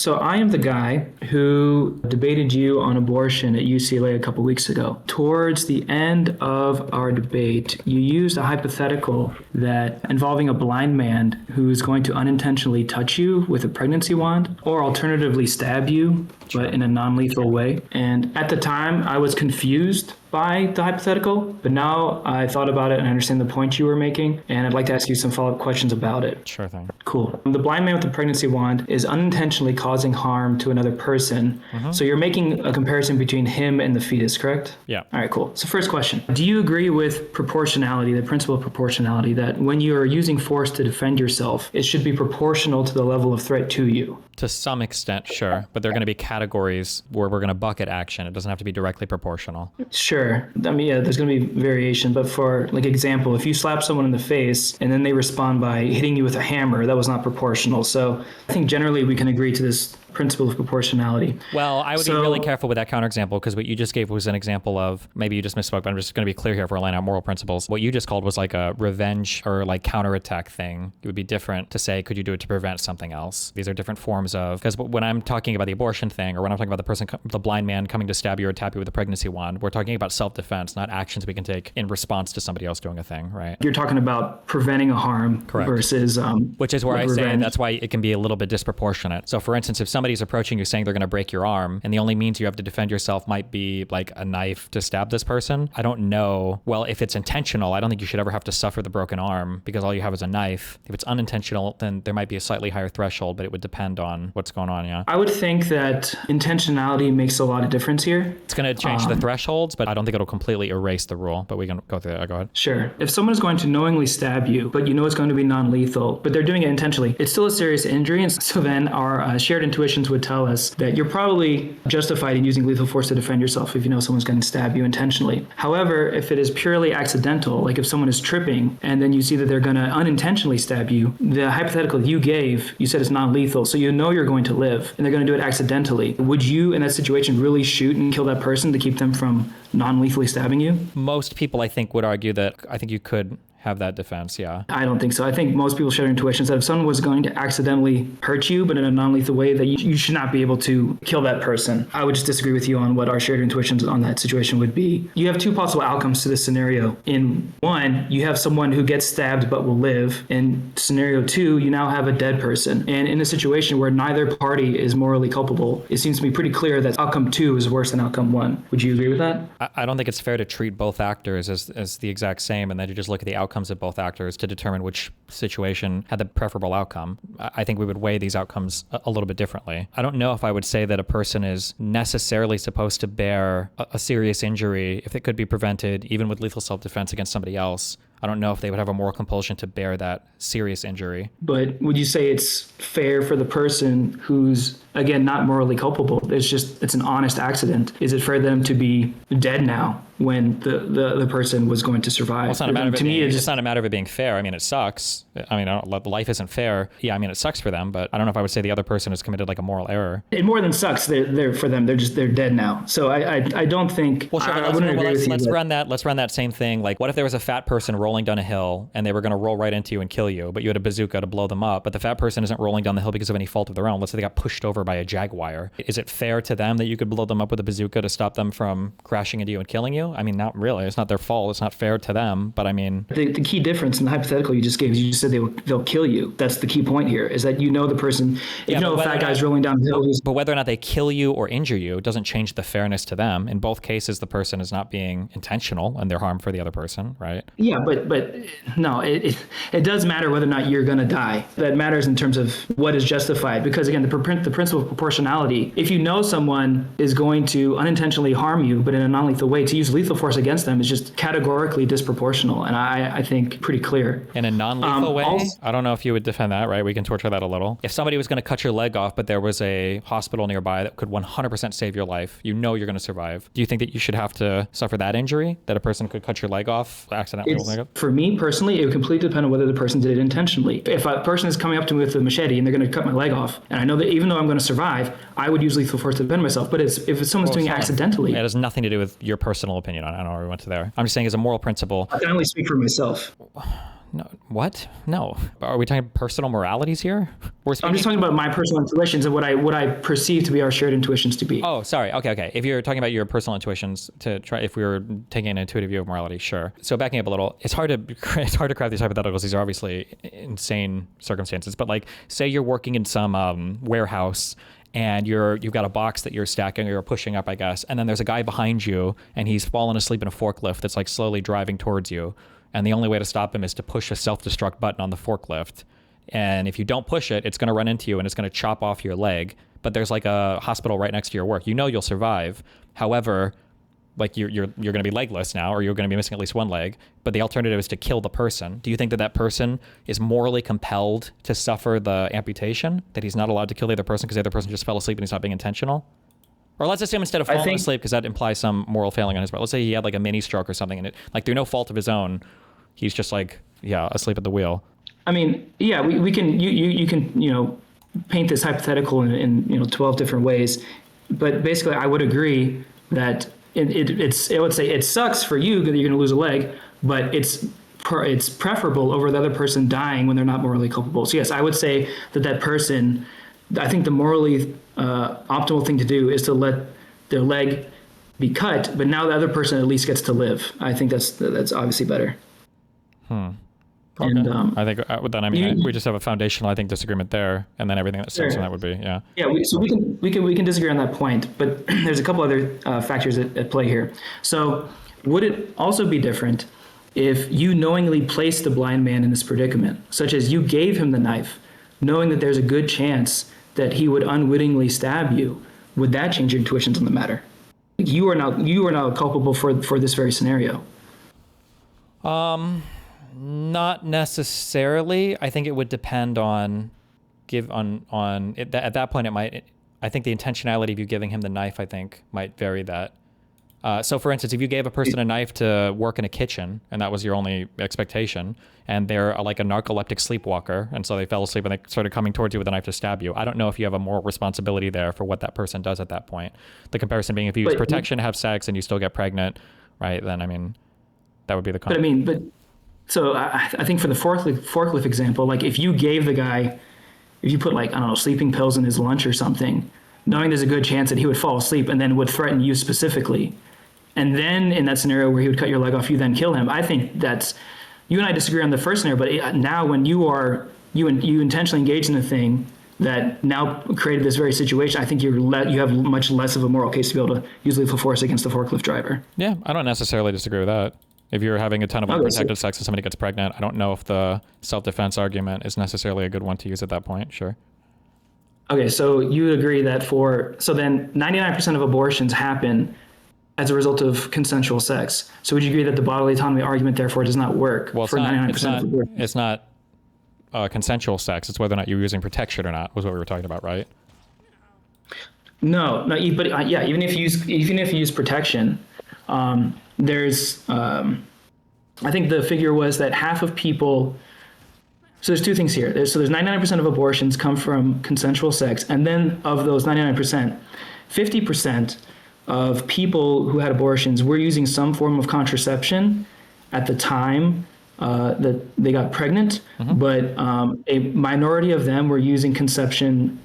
So I am the guy who debated you on abortion at UCLA a couple weeks ago. Towards the end of our debate, you used a hypothetical that involving a blind man who's going to unintentionally touch you with a pregnancy wand or alternatively stab you, but in a non-lethal way. And at the time, I was confused by the hypothetical, but now I thought about it and I understand the point you were making, and I'd like to ask you some follow-up questions about it. Sure thing. Cool. The blind man with the pregnancy wand is unintentionally causing harm to another person. So you're making a comparison between him and the fetus, correct? Yeah. All right, cool. So first question, do you agree with proportionality, the principle of proportionality, that when you are using force to defend yourself, it should be proportional to the level of threat to you? To some extent, sure. But there are going to be categories where we're going to bucket action. It doesn't have to be directly proportional. Sure. I mean, yeah, there's going to be variation, but for like example, if you slap someone in the face and then they respond by hitting you with a hammer, that was not proportional. So I think generally we can agree to this principle of proportionality. Well, I would be really careful with that counterexample, because what you just gave was an example of, maybe you just misspoke, but I'm just going to be clear here if we're laying out moral principles. What you just called was like a revenge or like counterattack thing. It would be different to say, could you do it to prevent something else? These are different forms of, because when I'm talking about the abortion thing, or when I'm talking about the blind man coming to stab you or tap you with a pregnancy wand, we're talking about self-defense, not actions we can take in response to somebody else doing a thing, right? You're talking about preventing a harm. Correct. Versus which is where I say revenge. that's why it can be a little bit disproportionate. So for instance, if somebody's approaching you saying they're going to break your arm, and the only means you have to defend yourself might be like a knife to stab this person, I don't know. Well, if it's intentional, I don't think you should ever have to suffer the broken arm because all you have is a knife. If it's unintentional, then there might be a slightly higher threshold, but it would depend on what's going on, yeah? I would think that intentionality makes a lot of difference here. It's going to change the thresholds, but I don't think it'll completely erase the rule, but we can go through that. Go ahead. Sure. If someone is going to knowingly stab you, but you know it's going to be non-lethal, but they're doing it intentionally, it's still a serious injury. And so then our shared intuitions would tell us that you're probably justified in using lethal force to defend yourself if you know someone's going to stab you intentionally. However, if it is purely accidental, like if someone is tripping and then you see that they're going to unintentionally stab you, the hypothetical you gave, you said it's non-lethal, so you know you're going to live and they're going to do it accidentally. Would you, in that situation, really shoot and kill that person to keep them from non-lethally stabbing you? Most people, I think, would argue that I think you could have that defense, yeah. I don't think so. I think most people share intuitions that if someone was going to accidentally hurt you, but in a non-lethal way, that you should not be able to kill that person. I would just disagree with you on what our shared intuitions on that situation would be. You have two possible outcomes to this scenario. In one, you have someone who gets stabbed but will live. In scenario two, you now have a dead person. And in a situation where neither party is morally culpable, it seems to be pretty clear that outcome two is worse than outcome one. Would you agree with that? I don't think it's fair to treat both actors as the exact same and then to just look at the outcomes of both actors to determine which situation had the preferable outcome. I think we would weigh these outcomes a little bit differently. I don't know if I would say that a person is necessarily supposed to bear a serious injury if it could be prevented, even with lethal self-defense against somebody else. I don't know if they would have a moral compulsion to bear that serious injury. But would you say it's fair for the person who's, again, not morally culpable? It's an honest accident. Is it fair for them to be dead now when the person was going to survive? Well, it's not a matter of it's not a matter of it being fair. I mean, it sucks. I mean, life isn't fair. Yeah, I mean, it sucks for them, but I don't know if I would say the other person has committed like a moral error. It more than sucks. They're for them. They're dead now. So I don't think. Well, sure. Let's run that same thing. Like, what if there was a fat person rolling down a hill and they were going to roll right into you and kill you, but you had a bazooka to blow them up, but the fat person isn't rolling down the hill because of any fault of their own. Let's say they got pushed over by a jaguar. Is it fair to them that you could blow them up with a bazooka to stop them from crashing into you and killing you? I mean, not really. It's not their fault. It's not fair to them, but I mean... The key difference in the hypothetical you just gave is you just said they'll kill you. That's the key point here, is that you know the person, if you know a fat guy's rolling down the hill... But whether or not they kill you or injure you doesn't change the fairness to them. In both cases, the person is not being intentional and they're harm for the other person, right? Yeah, but no, it does matter whether or not you're going to die. That matters in terms of what is justified, because again, the principle of proportionality, if you know someone is going to unintentionally harm you, but in a non-lethal way, to use lethal force against them is just categorically disproportional, and I think pretty clear. In a non-lethal way? I don't know if you would defend that, right? We can torture that a little. If somebody was going to cut your leg off, but there was a hospital nearby that could 100% save your life, you know you're going to survive. Do you think that you should have to suffer that injury, that a person could cut your leg off accidentally? For me personally, it would completely depend on whether the person did it intentionally. If a person is coming up to me with a machete and they're going to cut my leg off, and I know that even though I'm going to survive, I would use lethal force to defend myself. But if someone's doing it accidentally... It has nothing to do with your personal opinion. I don't know where we went to there. I'm just saying as a moral principle... I can only speak for myself. No, what? No. Are we talking personal moralities here? I'm just talking about my personal intuitions and what I perceive to be our shared intuitions to be. Oh, sorry. Okay. If you're talking about your personal intuitions to try, if we were taking an intuitive view of morality, sure. So backing up a little, it's hard to craft these hypotheticals. These are obviously insane circumstances. But like, say you're working in some warehouse and you've got a box that you're stacking or you're pushing up, I guess, and then there's a guy behind you and he's fallen asleep in a forklift that's like slowly driving towards you. And the only way to stop him is to push a self-destruct button on the forklift. And if you don't push it, it's going to run into you and it's going to chop off your leg. But there's like a hospital right next to your work. You know you'll survive. However, like you're going to be legless now, or you're going to be missing at least one leg. But the alternative is to kill the person. Do you think that person is morally compelled to suffer the amputation? That he's not allowed to kill the other person because the other person just fell asleep and he's not being intentional? Or let's assume instead of falling asleep, because that implies some moral failing on his part. Let's say he had like a mini stroke or something, and it, like through no fault of his own, he's just like, asleep at the wheel. I mean, yeah, we can, you can, paint this hypothetical in 12 different ways. But basically, I would agree that I would say it sucks for you that you're going to lose a leg, but it's preferable over the other person dying when they're not morally culpable. So yes, I would say that person, I think the morally optimal thing to do is to let their leg be cut, but now the other person at least gets to live. I think that's obviously better. Okay. And, I think then we just have a foundational, I think, disagreement there, and then everything that stems from that would be we can disagree on that point, but there's a couple other factors at play here. So would it also be different if you knowingly placed the blind man in this predicament, such as you gave him the knife, knowing that there's a good chance that he would unwittingly stab you? Would that change your intuitions on the matter? You are now culpable for this very scenario. Not necessarily. I think it would depend on it, at that point. It might. I think the intentionality of you giving him the knife, I think, might vary that. So, for instance, if you gave a person a knife to work in a kitchen and that was your only expectation, and they're like a narcoleptic sleepwalker, and so they fell asleep and they started coming towards you with a knife to stab you, I don't know if you have a moral responsibility there for what that person does at that point. The comparison being if you use protection to have sex and you still get pregnant, right? Then, I mean, that would be the So I think for the forklift example, like if you gave the guy, if you put like, I don't know, sleeping pills in his lunch or something, knowing there's a good chance that he would fall asleep and then would threaten you specifically, and then in that scenario where he would cut your leg off, you then kill him, I think that's, you and I disagree on the first scenario, but now when you intentionally engage in a thing that now created this very situation, I think you have much less of a moral case to be able to use lethal force against the forklift driver. Yeah, I don't necessarily disagree with that. If you're having a ton of unprotected sex and somebody gets pregnant, I don't know if the self-defense argument is necessarily a good one to use at that point. Sure. Okay, so you agree that so then 99% of abortions happen as a result of consensual sex. So would you agree that the bodily autonomy argument therefore does not work for 99% of abortions? It's not consensual sex. It's whether or not you're using protection or not was what we were talking about, right? No, but yeah, even if you use protection, there's, I think the figure was that half of people, so there's two things here. There's 99% of abortions come from consensual sex. And then of those 99%, 50% of people who had abortions were using some form of contraception at the time that they got pregnant. Mm-hmm. But a minority of them were using contraception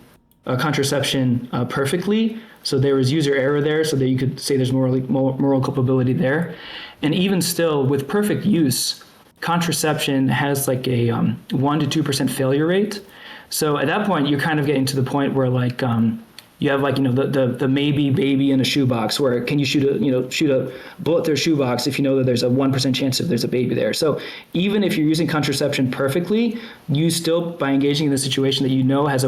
perfectly. So there was user error there, so that you could say there's moral culpability there. And even still, with perfect use, contraception has like a 1% to 2% failure rate. So at that point, you're kind of getting to the point where like you have like the maybe baby in a shoebox, where can you shoot a bullet through a shoebox if you know that there's a 1% chance if there's a baby there. So even if you're using contraception perfectly, you still, by engaging in the situation that you know has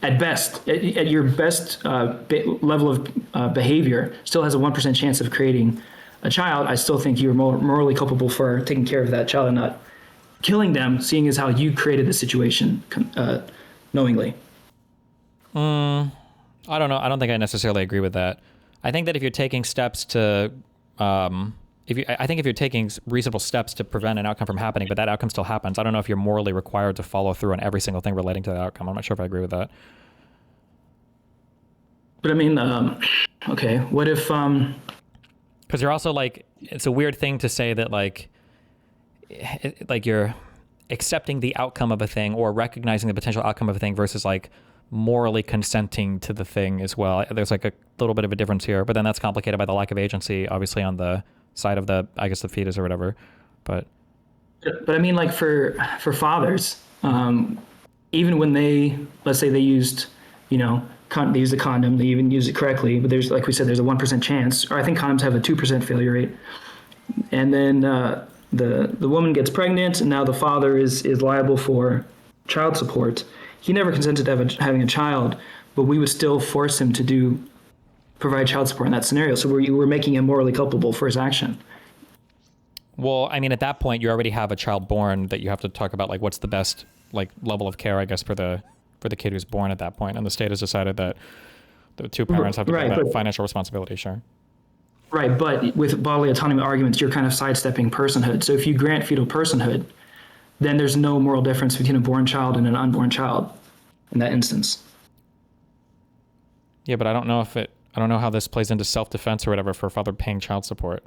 at your best level of behavior, still has a 1% chance of creating a child, I still think you're morally culpable for taking care of that child and not killing them, seeing as how you created the situation knowingly. I don't know. I don't think I necessarily agree with that. I think that if you're taking steps to, if you're taking reasonable steps to prevent an outcome from happening, but that outcome still happens, I don't know if you're morally required to follow through on every single thing relating to that outcome. I'm not sure if I agree with that. But I mean, okay, what if... Because you're also like, it's a weird thing to say that like you're, accepting the outcome of a thing or recognizing the potential outcome of a thing versus like morally consenting to the thing as well. There's like a little bit of a difference here, but then that's complicated by the lack of agency, obviously on the side of the, I guess the fetus or whatever. But I mean, like for fathers, even when they, let's say they used, they used a condom, they even used it correctly, but there's, like we said, there's a 1% chance, or I think condoms have a 2% failure rate. And then the woman gets pregnant, and now the father is liable for child support. He never consented to having a child, but we would still force him to provide child support in that scenario. So we're making him morally culpable for his action. Well, I mean, at that point, you already have a child born that you have to talk about, like, what's the best, like, level of care, I guess, for the kid who's born at that point. And the state has decided that the two parents have to bear that financial responsibility, sure. Right, but with bodily autonomy arguments, you're kind of sidestepping personhood. So if you grant fetal personhood, then there's no moral difference between a born child and an unborn child in that instance. Yeah, but I don't know how this plays into self-defense or whatever for a father paying child support.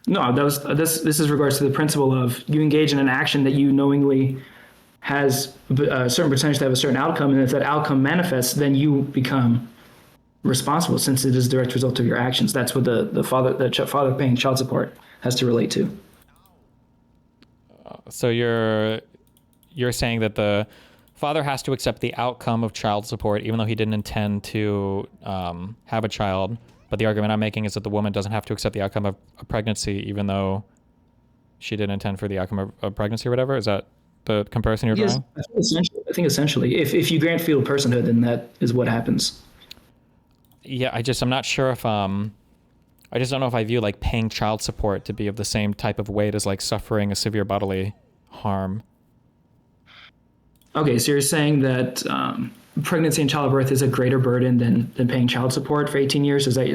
No, this is regards to the principle of you engage in an action that you knowingly has a certain percentage to have a certain outcome, and if that outcome manifests, then you become responsible since it is a direct result of your actions. That's what the father paying child support has to relate to. So you're saying that the father has to accept the outcome of child support, even though he didn't intend to have a child. But the argument I'm making is that the woman doesn't have to accept the outcome of a pregnancy, even though she didn't intend for the outcome of pregnancy or whatever. Is that the comparison you're drawing? I think essentially, if you grant fetal personhood, then that is what happens. Yeah, I'm not sure if I just don't know if I view like paying child support to be of the same type of weight as like suffering a severe bodily harm. Okay, so you're saying that pregnancy and childbirth is a greater burden than paying child support for 18 years? Is that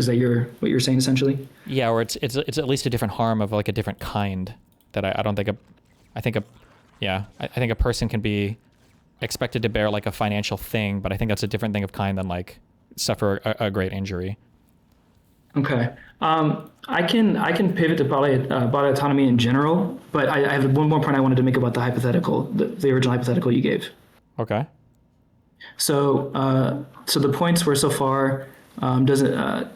what you're saying essentially? Yeah, or it's at least a different harm of like a different kind that I don't think I think a person can be expected to bear like a financial thing, but I think that's a different thing of kind than like suffer a great injury. Okay. I can pivot to bodily autonomy in general, but I have one more point I wanted to make about the hypothetical, the original hypothetical you gave. Okay. So the points were so far, the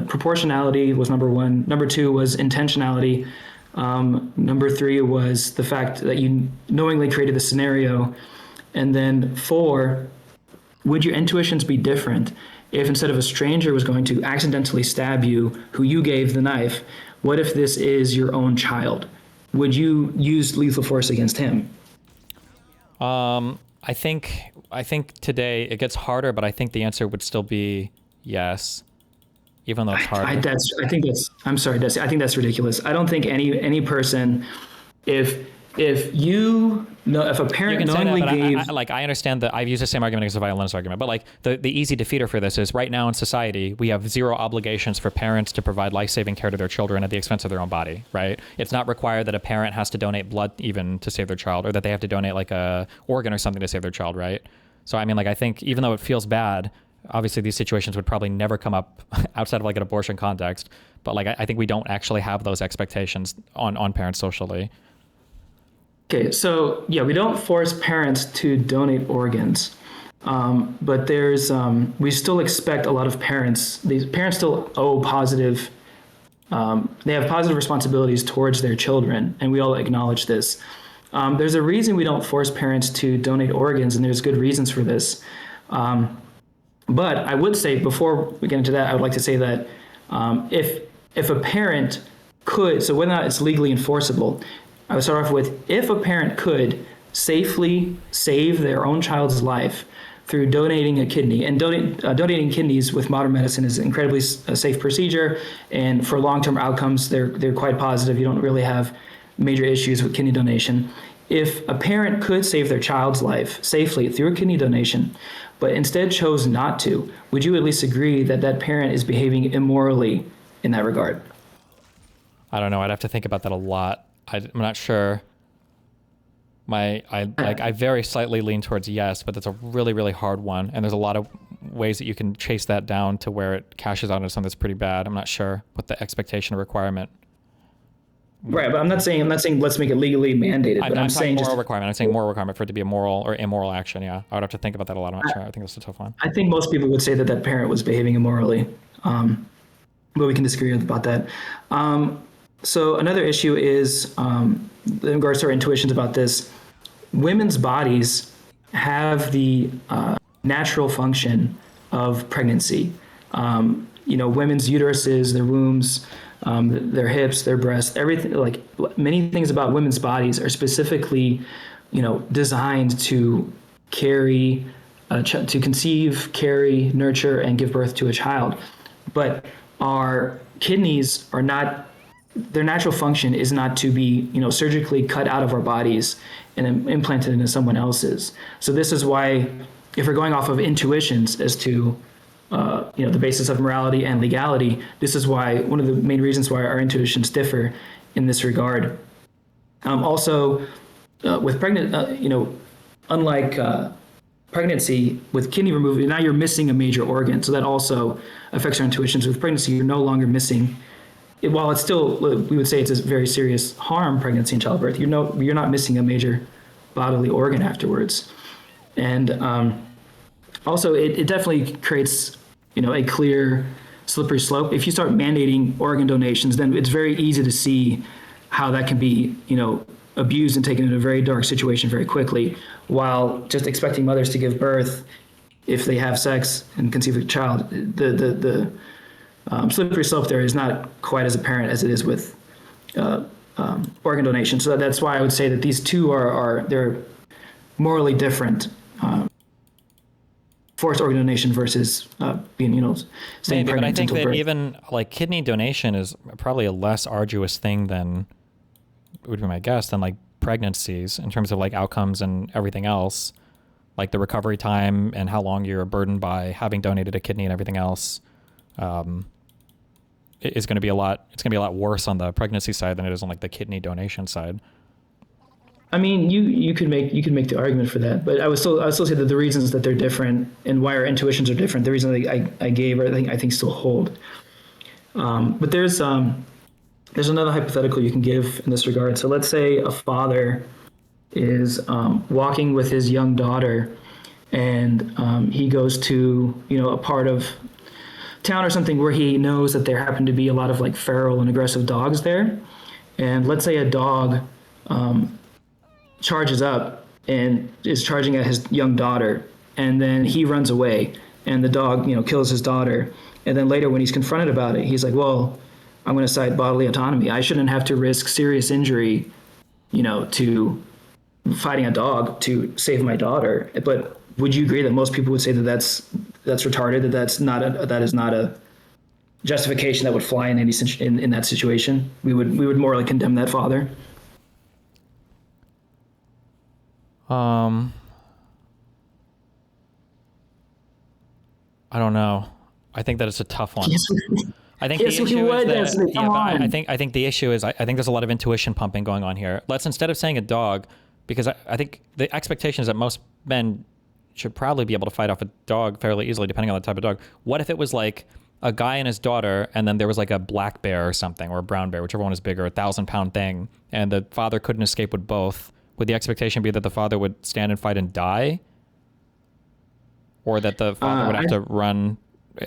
proportionality was number one. Number two was intentionality. Number three was the fact that you knowingly created the scenario. And then four, would your intuitions be different if instead of a stranger was going to accidentally stab you, who you gave the knife, what if this is your own child? Would you use lethal force against him? I think today it gets harder, but I think the answer would still be yes, even though it's harder. I think that's ridiculous. I don't think any person, if a parent knowingly gave... I understand that I've used the same argument as the violinist argument, but like the easy defeater for this is right now in society, we have zero obligations for parents to provide life-saving care to their children at the expense of their own body, right? It's not required that a parent has to donate blood even to save their child, or that they have to donate like a organ or something to save their child, right? So I mean, like I think even though it feels bad, obviously these situations would probably never come up outside of like an abortion context, but like I think we don't actually have those expectations on parents socially. Okay, so yeah, we don't force parents to donate organs, but we still expect a lot of parents. These parents still owe positive. They have positive responsibilities towards their children, and we all acknowledge this. There's a reason we don't force parents to donate organs, and there's good reasons for this. But I would say, before we get into that, I would like to say that if a parent could, so whether or not it's legally enforceable, I would start off with, if a parent could safely save their own child's life through donating a kidney, and donating kidneys with modern medicine is an incredibly safe procedure, and for long-term outcomes, they're quite positive. You don't really have major issues with kidney donation. If a parent could save their child's life safely through a kidney donation, but instead chose not to, would you at least agree that that parent is behaving immorally in that regard? I don't know. I'd have to think about that a lot. I'm not sure. I very slightly lean towards yes, but that's a really, really hard one. And there's a lot of ways that you can chase that down to where it cashes out into something that's pretty bad. I'm not sure what the expectation or requirement Right, but I'm not saying let's make it legally mandated, but I'm I'm talking saying just moral requirement. I'm saying moral requirement for it to be a moral or immoral action. Yeah, I would have to think about that a lot. I'm not sure. I think that's a tough one. I think most people would say that that parent was behaving immorally, but we can disagree about that. So another issue is in regards to our intuitions about this. Women's bodies have the natural function of pregnancy. Women's uteruses, their wombs, their hips, their breasts, everything, like many things about women's bodies are specifically, designed to carry, to conceive, carry, nurture, and give birth to a child. But our kidneys are not, their natural function is not to be, surgically cut out of our bodies and implanted into someone else's. So this is why, if we're going off of intuitions as to the basis of morality and legality, this is why one of the main reasons why our intuitions differ in this regard. Also, with pregnant, unlike pregnancy, with kidney removal, now you're missing a major organ, so that also affects our intuitions. With pregnancy, you're no longer missing. While it's still, we would say it's a very serious harm, pregnancy and childbirth, you're not missing a major bodily organ afterwards, and also it definitely creates a clear slippery slope. If you start mandating organ donations, then it's very easy to see how that can be abused and taken into a very dark situation very quickly, while just expecting mothers to give birth if they have sex and conceive a child, the slippery slope there is not quite as apparent as it is with organ donation. So that's why I would say that these two they're morally different. Forced organ donation versus being, staying Maybe, but I pregnant think until that birth. even like kidney donation is probably a less arduous thing than, would be my guess, than like pregnancies in terms of like outcomes and everything else, like the recovery time and how long you're burdened by having donated a kidney and everything else. Is going to be a lot. It's going to be a lot worse on the pregnancy side than it is on like the kidney donation side. I mean, you could make the argument for that, but I would still say that the reasons that they're different and why our intuitions are different, the reason I gave, I think still hold. But there's another hypothetical you can give in this regard. So let's say a father is walking with his young daughter, and he goes to a part of town or something where he knows that there happen to be a lot of like feral and aggressive dogs there, and let's say a dog charges up and is charging at his young daughter, and then he runs away, and the dog kills his daughter, and then later when he's confronted about it, he's like, well, I'm going to cite bodily autonomy. I shouldn't have to risk serious injury to fighting a dog to save my daughter. But would you agree that most people would say that that's retarded, that is not a justification that would fly in in that situation? We would morally condemn that father. I don't know. I think that it's a tough one. I think the issue is that, but I think the issue is I think there's a lot of intuition pumping going on here. Let's, instead of saying a dog, because I think the expectation is that most men should probably be able to fight off a dog fairly easily, depending on the type of dog. What if it was like a guy and his daughter, and then there was like a black bear or something, or a brown bear, whichever one is bigger, 1,000-pound thing, and the father couldn't escape with both? Would the expectation be that the father would stand and fight and die? Or that the father would have to run,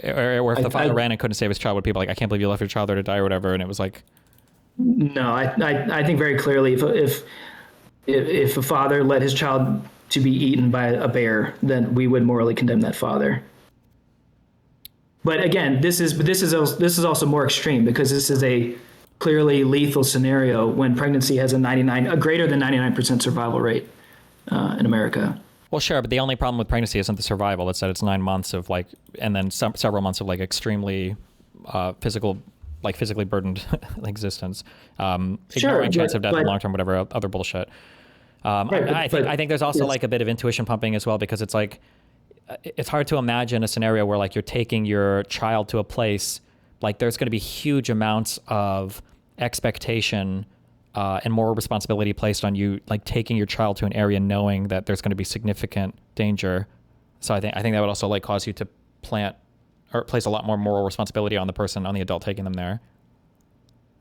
or if the father ran and couldn't save his child, would people like, I can't believe you left your child there to die or whatever, and it was like... No, I think very clearly if a father let his child to be eaten by a bear, then we would morally condemn that father. But again, this is also more extreme, because this is a clearly lethal scenario when pregnancy has a greater than 99% survival rate in America. Well, sure, but the only problem with pregnancy isn't the survival. It's that it's 9 months of like, and then several months of like extremely physically burdened existence. Ignoring chance of death and long-term, whatever other bullshit. I think there's also like a bit of intuition pumping as well, because it's like, it's hard to imagine a scenario where like you're taking your child to a place, like there's going to be huge amounts of expectation and moral responsibility placed on you, like taking your child to an area knowing that there's going to be significant danger. So I think that would also like cause you to place a lot more moral responsibility on the person, on the adult taking them there.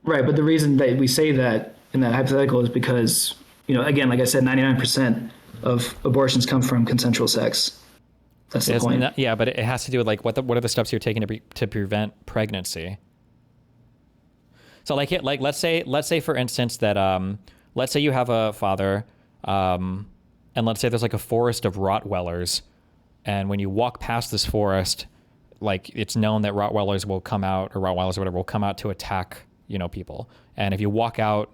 Right, but the reason that we say that in that hypothetical is because, again, like I said, 99% of abortions come from consensual sex. That's the point. Yeah, but it has to do with like what are the steps you're taking to prevent pregnancy. So like let's say for instance that let's say you have a father, and let's say there's like a forest of Rottweilers, and when you walk past this forest, like it's known that Rottweilers will come out, or Rottweilers or whatever will come out to attack people. And if you walk out,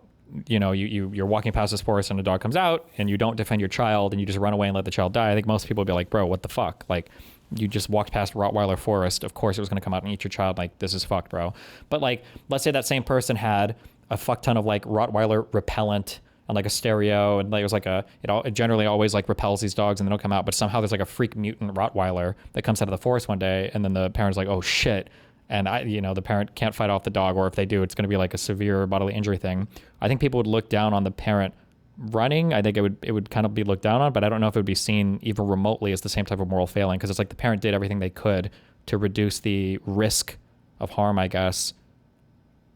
you're walking past this forest and a dog comes out and you don't defend your child and you just run away and let the child die, I think most people would be like, bro, what the fuck? Like, you just walked past Rottweiler forest. Of course it was going to come out and eat your child. Like, this is fucked, bro. But like, let's say that same person had a fuck ton of like Rottweiler repellent and like a stereo, and like it was like it generally always like repels these dogs and they don't come out, but somehow there's like a freak mutant Rottweiler that comes out of the forest one day, and then the parent's like, oh shit. And the parent can't fight off the dog, or if they do, it's going to be like a severe bodily injury thing. I think people would look down on the parent running. I think it would kind of be looked down on, but I don't know if it would be seen even remotely as the same type of moral failing, because it's like the parent did everything they could to reduce the risk of harm, I guess.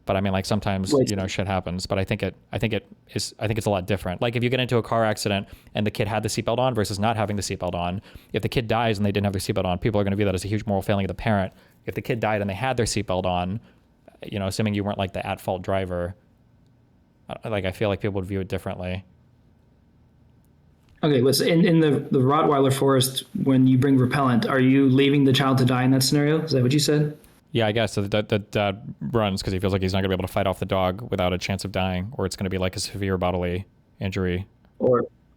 But I mean, like sometimes shit happens. But I think it's a lot different. Like if you get into a car accident and the kid had the seatbelt on versus not having the seatbelt on, if the kid dies and they didn't have their seatbelt on, people are going to view that as a huge moral failing of the parent. If the kid died and they had their seatbelt on, assuming you weren't like the at-fault driver, like I feel like people would view it differently. Okay, listen, in the Rottweiler forest, when you bring repellent, are you leaving the child to die in that scenario? Is that what you said? Yeah, I guess. So the dad runs because he feels like he's not going to be able to fight off the dog without a chance of dying, or it's going to be like a severe bodily injury.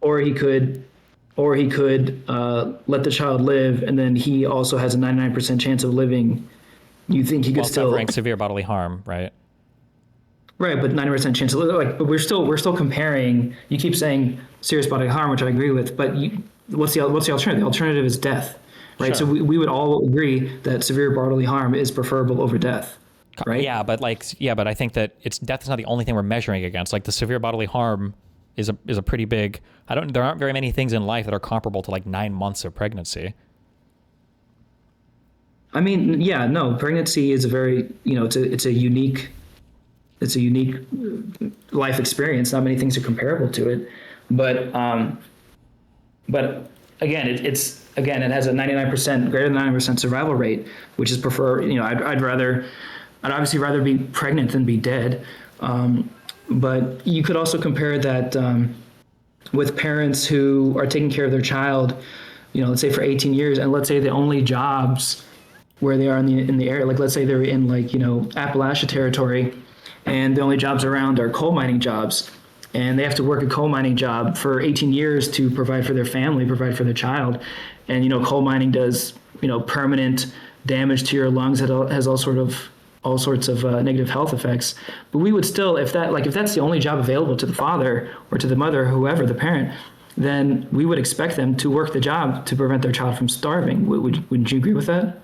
Or he could let the child live, and then he also has a 99% chance of living. You think he could still suffering severe bodily harm, right? Right, but 90% chance of like, but we're still comparing. You keep saying serious bodily harm, which I agree with, but what's the alternative? The alternative is death, right? Sure. So we would all agree that severe bodily harm is preferable over death, right? Yeah, but I think that death is not the only thing we're measuring against. Like the severe bodily harm is a pretty big. There aren't very many things in life that are comparable to like 9 months of pregnancy. I mean, yeah, no, pregnancy is a very, it's a unique life experience. Not many things are comparable to it, but again, it has a 99% greater than 99% survival rate, which is I'd obviously rather be pregnant than be dead. But you could also compare that with parents who are taking care of their child, let's say for 18 years, and let's say the only jobs where they are in the area, like let's say they're in Appalachia territory, and the only jobs around are coal mining jobs, and they have to work a coal mining job for 18 years to provide for their family, provide for their child. And coal mining does permanent damage to your lungs. It has all sorts of negative health effects. But we would still, if that's the only job available to the father or to the mother, whoever the parent, then we would expect them to work the job to prevent their child from starving. Wouldn't you agree with that?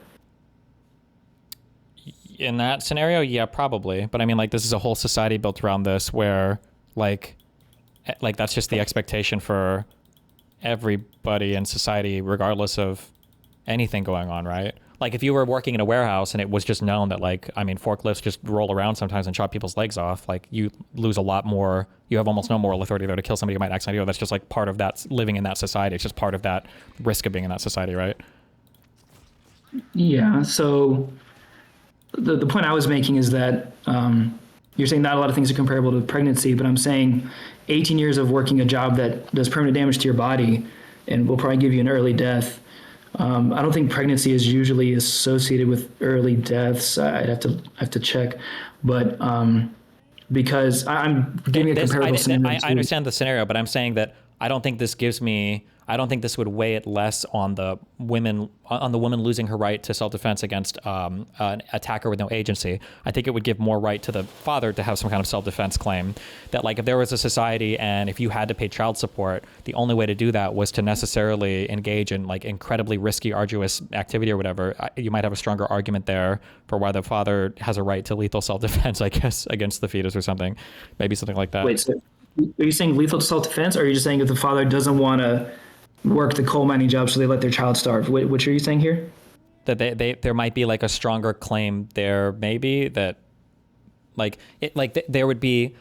In that scenario, yeah, probably. But I mean, like, this is a whole society built around this where like that's just the expectation for everybody in society, regardless of anything going on, right? Like if you were working in a warehouse and it was just known that forklifts just roll around sometimes and chop people's legs off, like you lose a lot more. You have almost no moral authority there to kill somebody who might accidentally. That's just like part of that living in that society. It's just part of that risk of being in that society, right? Yeah. So the point I was making is that you're saying not a lot of things are comparable to pregnancy, but I'm saying 18 years of working a job that does permanent damage to your body and will probably give you an early death. I don't think pregnancy is usually associated with early deaths. I'd have to check, but because I'm giving a comparable scenario. I understand the scenario, but I'm saying that I don't think this would weigh it less on the woman losing her right to self-defense against an attacker with no agency. I think it would give more right to the father to have some kind of self-defense claim. That like if there was a society and if you had to pay child support, the only way to do that was to necessarily engage in like incredibly risky, arduous activity or whatever. You might have a stronger argument there for why the father has a right to lethal self-defense, I guess, against the fetus or something. Maybe something like that. Wait, so are you saying lethal self-defense, or are you just saying if the father doesn't want to work the coal mining job, so they let their child starve? Which are you saying here? That there might be like a stronger claim there, maybe that There would be,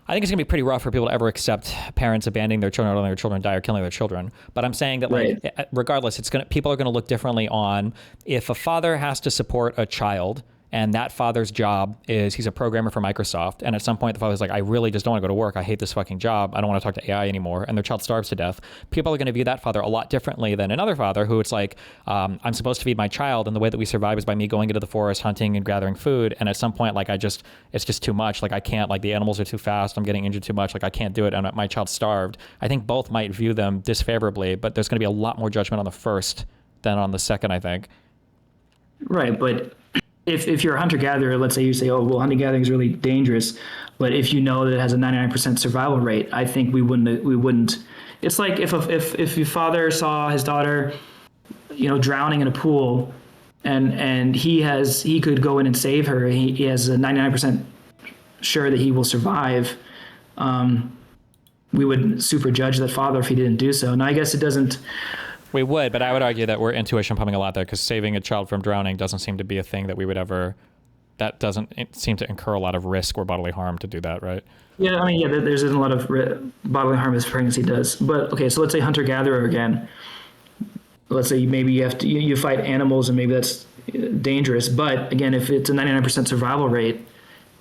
I think it's gonna be pretty rough for people to ever accept parents abandoning their children, or letting their children die, or killing their children. But I'm saying that Right. regardless, people are gonna look differently on if a father has to support a child, and that father's job is he's a programmer for Microsoft. And at some point the father's like, I really just don't want to go to work. I hate this fucking job. I don't want to talk to AI anymore. And their child starves to death. People are going to view that father a lot differently than another father who it's like, I'm supposed to feed my child. And the way that we survive is by me going into the forest, hunting and gathering food. And at some point, like it's just too much. Like I can't, like the animals are too fast. I'm getting injured too much. Like I can't do it. And my child's starved. I think both might view them disfavorably, but there's going to be a lot more judgment on the first than on the second, I think. Right, but if you're a hunter-gatherer, let's say you say, oh, well, hunting-gathering is really dangerous, but if you know that it has a 99% survival rate, I think we wouldn't. It's like if your father saw his daughter, drowning in a pool, and he could go in and save her. He has a 99% sure that he will survive. We would super judge that father if he didn't do so. Now, I guess it doesn't. We would, but I would argue that we're intuition pumping a lot there, because saving a child from drowning doesn't seem to be a thing that we would ever, that doesn't seem to incur a lot of risk or bodily harm to do that, right? Yeah, I mean, yeah, there's a lot of bodily harm as pregnancy does. But okay, so let's say hunter-gatherer again. Let's say maybe you have to you fight animals, and maybe that's dangerous. But again, if it's a 99% survival rate,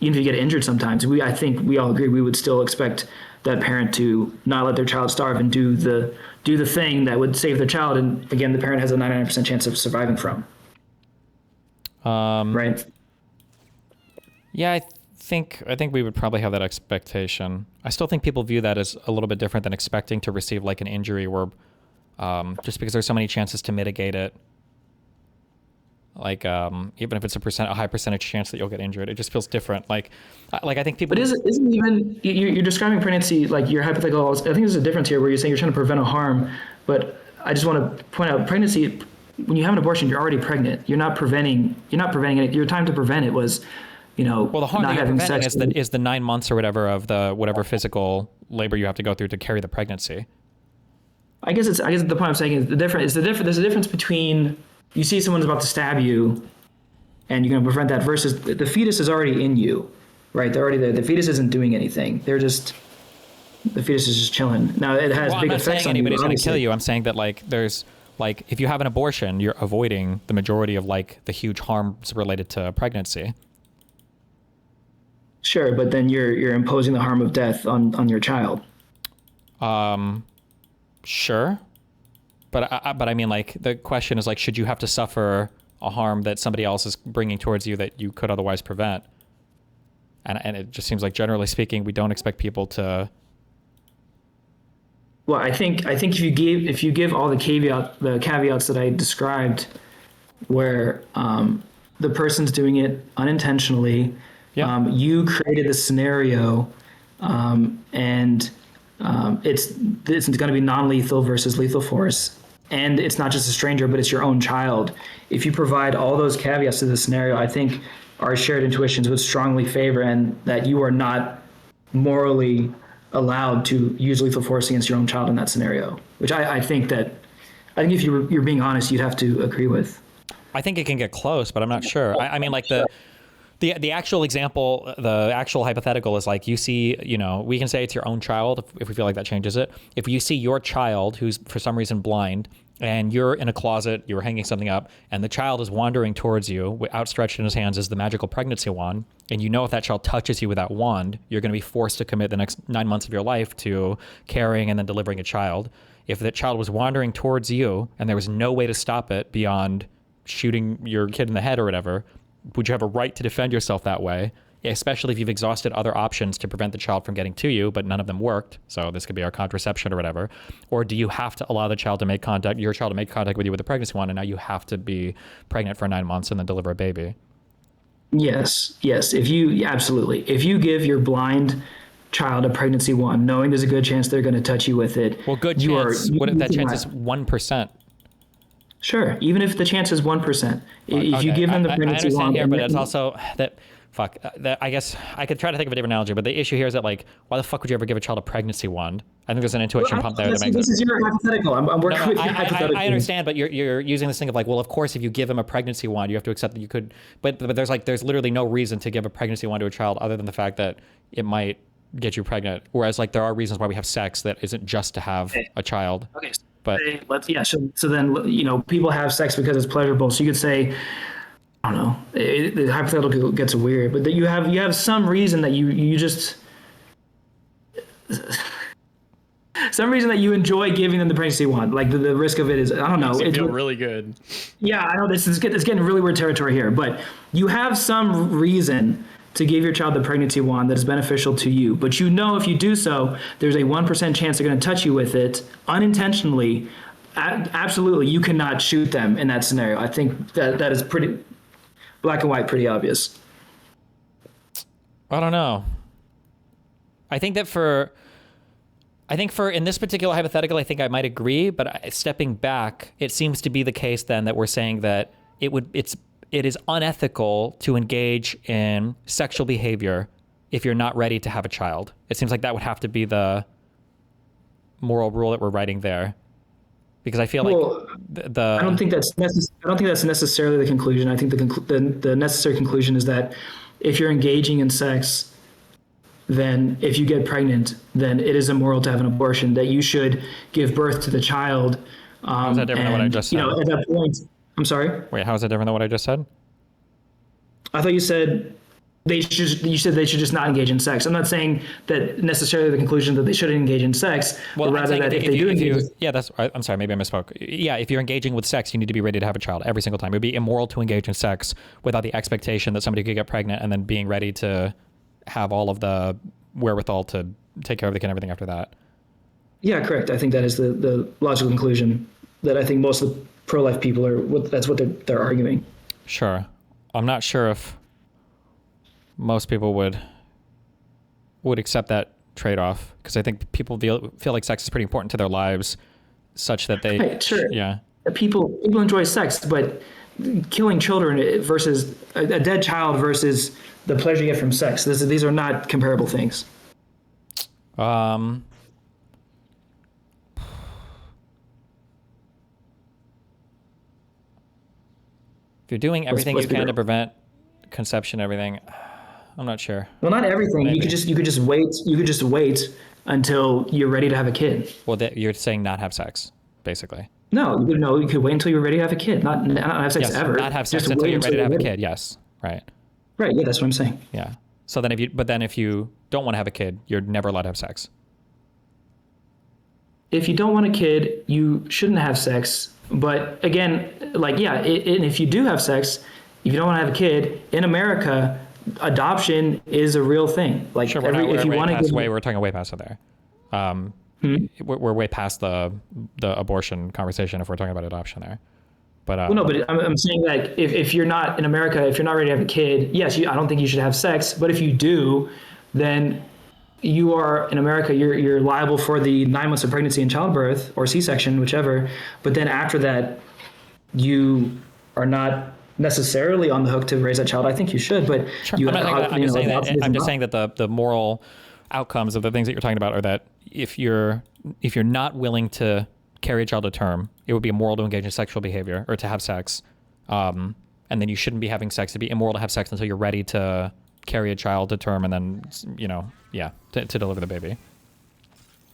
even if you get injured sometimes, I think we all agree we would still expect that parent to not let their child starve and do the thing that would save their child. And again, the parent has a 99% chance of surviving from. Right? Yeah, I think we would probably have that expectation. I still think people view that as a little bit different than expecting to receive like an injury where just because there's so many chances to mitigate it. Like even if it's a high percentage chance that you'll get injured, it just feels different. Like I think people. But isn't even you're describing pregnancy like your hypothetical? I think there's a difference here where you're saying you're trying to prevent a harm, but I just want to point out pregnancy. When you have an abortion, you're already pregnant. You're not preventing it. Your time to prevent it was, well, the harm not that you're having preventing sex. is the 9 months or whatever of the whatever physical labor you have to go through to carry the pregnancy. I guess the point I'm saying is there's a difference between you see someone's about to stab you and you're going to prevent that versus the fetus is already in you, right? They're already there. The fetus isn't doing anything. The fetus is just chilling. Now it has big effects on you. I'm not saying anybody's going to kill you. I'm saying that there's if you have an abortion, you're avoiding the majority of the huge harms related to pregnancy. Sure, but then you're imposing the harm of death on your child. Sure. But I mean, the question is should you have to suffer a harm that somebody else is bringing towards you that you could otherwise prevent? And it just seems like, generally speaking, we don't expect people to. Well, I think if you give all the caveats that I described, where the person's doing it unintentionally, yeah. You created the scenario, and it's going to be non-lethal versus lethal force. And it's not just a stranger, but it's your own child. If you provide all those caveats to the scenario, I think our shared intuitions would strongly favor and that you are not morally allowed to use lethal force against your own child in that scenario, which I think if you're being honest, you'd have to agree with. I think it can get close, but I'm not sure. I mean, the actual example, the actual hypothetical is you see, we can say it's your own child if we feel like that changes it. If you see your child who's for some reason blind and you're in a closet, you're hanging something up, and the child is wandering towards you, outstretched in his hands is the magical pregnancy wand, and if that child touches you with that wand, you're going to be forced to commit the next 9 months of your life to carrying and then delivering a child. If that child was wandering towards you and there was no way to stop it beyond shooting your kid in the head or whatever, would you have a right to defend yourself that way, especially if you've exhausted other options to prevent the child from getting to you, but none of them worked? So this could be our contraception or whatever. Or do you have to allow your child to make contact with you with a pregnancy wand, and now you have to be pregnant for 9 months and then deliver a baby? Yes. Absolutely. If you give your blind child a pregnancy wand, knowing there's a good chance they're going to touch you with it. Well, good chance. What if that chance is 1%? Sure, even if the chance is 1%, if you give them the pregnancy wand, here, but it's also that fuck. I guess I could try to think of a different analogy, but the issue here is that, like, why the fuck would you ever give a child a pregnancy wand? I think there's an intuition pump there that makes this it. is your hypothetical. I'm working with your hypothetical. I understand, but you're using this thing of like, well, of course, if you give him a pregnancy wand, you have to accept that you could. But there's literally no reason to give a pregnancy wand to a child other than the fact that it might get you pregnant. Whereas, like, there are reasons why we have sex that isn't just to have a child. Okay. But So then, you know, people have sex because it's pleasurable. So you could say, I don't know, the hypothetical gets weird, but that you have some reason that you just some reason that you enjoy giving them the pregnancy wand. Like the risk of it is, I don't know. It feels really good. Yeah, I know it's getting really weird territory here, but you have some reason to give your child the pregnancy wand that is beneficial to you. But you know, if you do so, there's a 1% chance they're going to touch you with it unintentionally. Absolutely, you cannot shoot them in that scenario. I think that is pretty black and white, pretty obvious. I don't know. I think for in this particular hypothetical, I think I might agree, but stepping back, it seems to be the case then that we're saying that it is unethical to engage in sexual behavior if you're not ready to have a child. It seems like that would have to be the moral rule that we're writing there. Because I feel like I don't think that's necessarily the conclusion. I think the necessary conclusion is that if you're engaging in sex, then if you get pregnant, then it is immoral to have an abortion, that you should give birth to the child. How's that different than what I just said? You know, at that point, I'm sorry? Wait, how is that different than what I just said? I thought you said they should just not engage in sex. I'm not saying that necessarily the conclusion that they shouldn't engage in sex, but rather that if they do engage. Yeah, I'm sorry, maybe I misspoke. Yeah, if you're engaging with sex, you need to be ready to have a child every single time. It would be immoral to engage in sex without the expectation that somebody could get pregnant and then being ready to have all of the wherewithal to take care of the kid and everything after that. Yeah, correct. I think that is the logical conclusion that I think most of the pro-life people that's what they're arguing. Sure. I'm not sure if most people would accept that trade-off, because I think people feel like sex is pretty important to their lives, such that they right, sure. Yeah. People enjoy sex, but killing children versus a dead child versus the pleasure you get from sex, these are not comparable things. If you're doing everything you can to prevent conception, everything, I'm not sure. Well, not everything. Maybe. You could just wait. You could just wait until you're ready to have a kid. Well, you're saying not have sex, basically. No, you could wait until you're ready to have a kid. Not have sex ever. Not have sex just until you're ready to have a kid. Yes, right. Right. Yeah, that's what I'm saying. Yeah. So then, if you don't want to have a kid, you're never allowed to have sex. If you don't want a kid, you shouldn't have sex. But again, like, yeah, and if you do have sex, if you don't want to have a kid, in America, adoption is a real thing. Like, sure, if you want to, we're talking way past it there. We're way past the abortion conversation if we're talking about adoption there. But well, no, but I'm saying that if you're not in America, if you're not ready to have a kid, yes, I don't think you should have sex. But if you do, then you are in America, you're liable for the 9 months of pregnancy and childbirth or C-section, whichever. But then after that, you are not necessarily on the hook to raise that child. I think you should, but sure. you I'm just saying that the moral outcomes of the things that you're talking about are that if you're not willing to carry a child to term, it would be immoral to engage in sexual behavior or to have sex, and then you shouldn't be having sex. It'd be immoral to have sex until you're ready to carry a child to term and then to deliver the baby.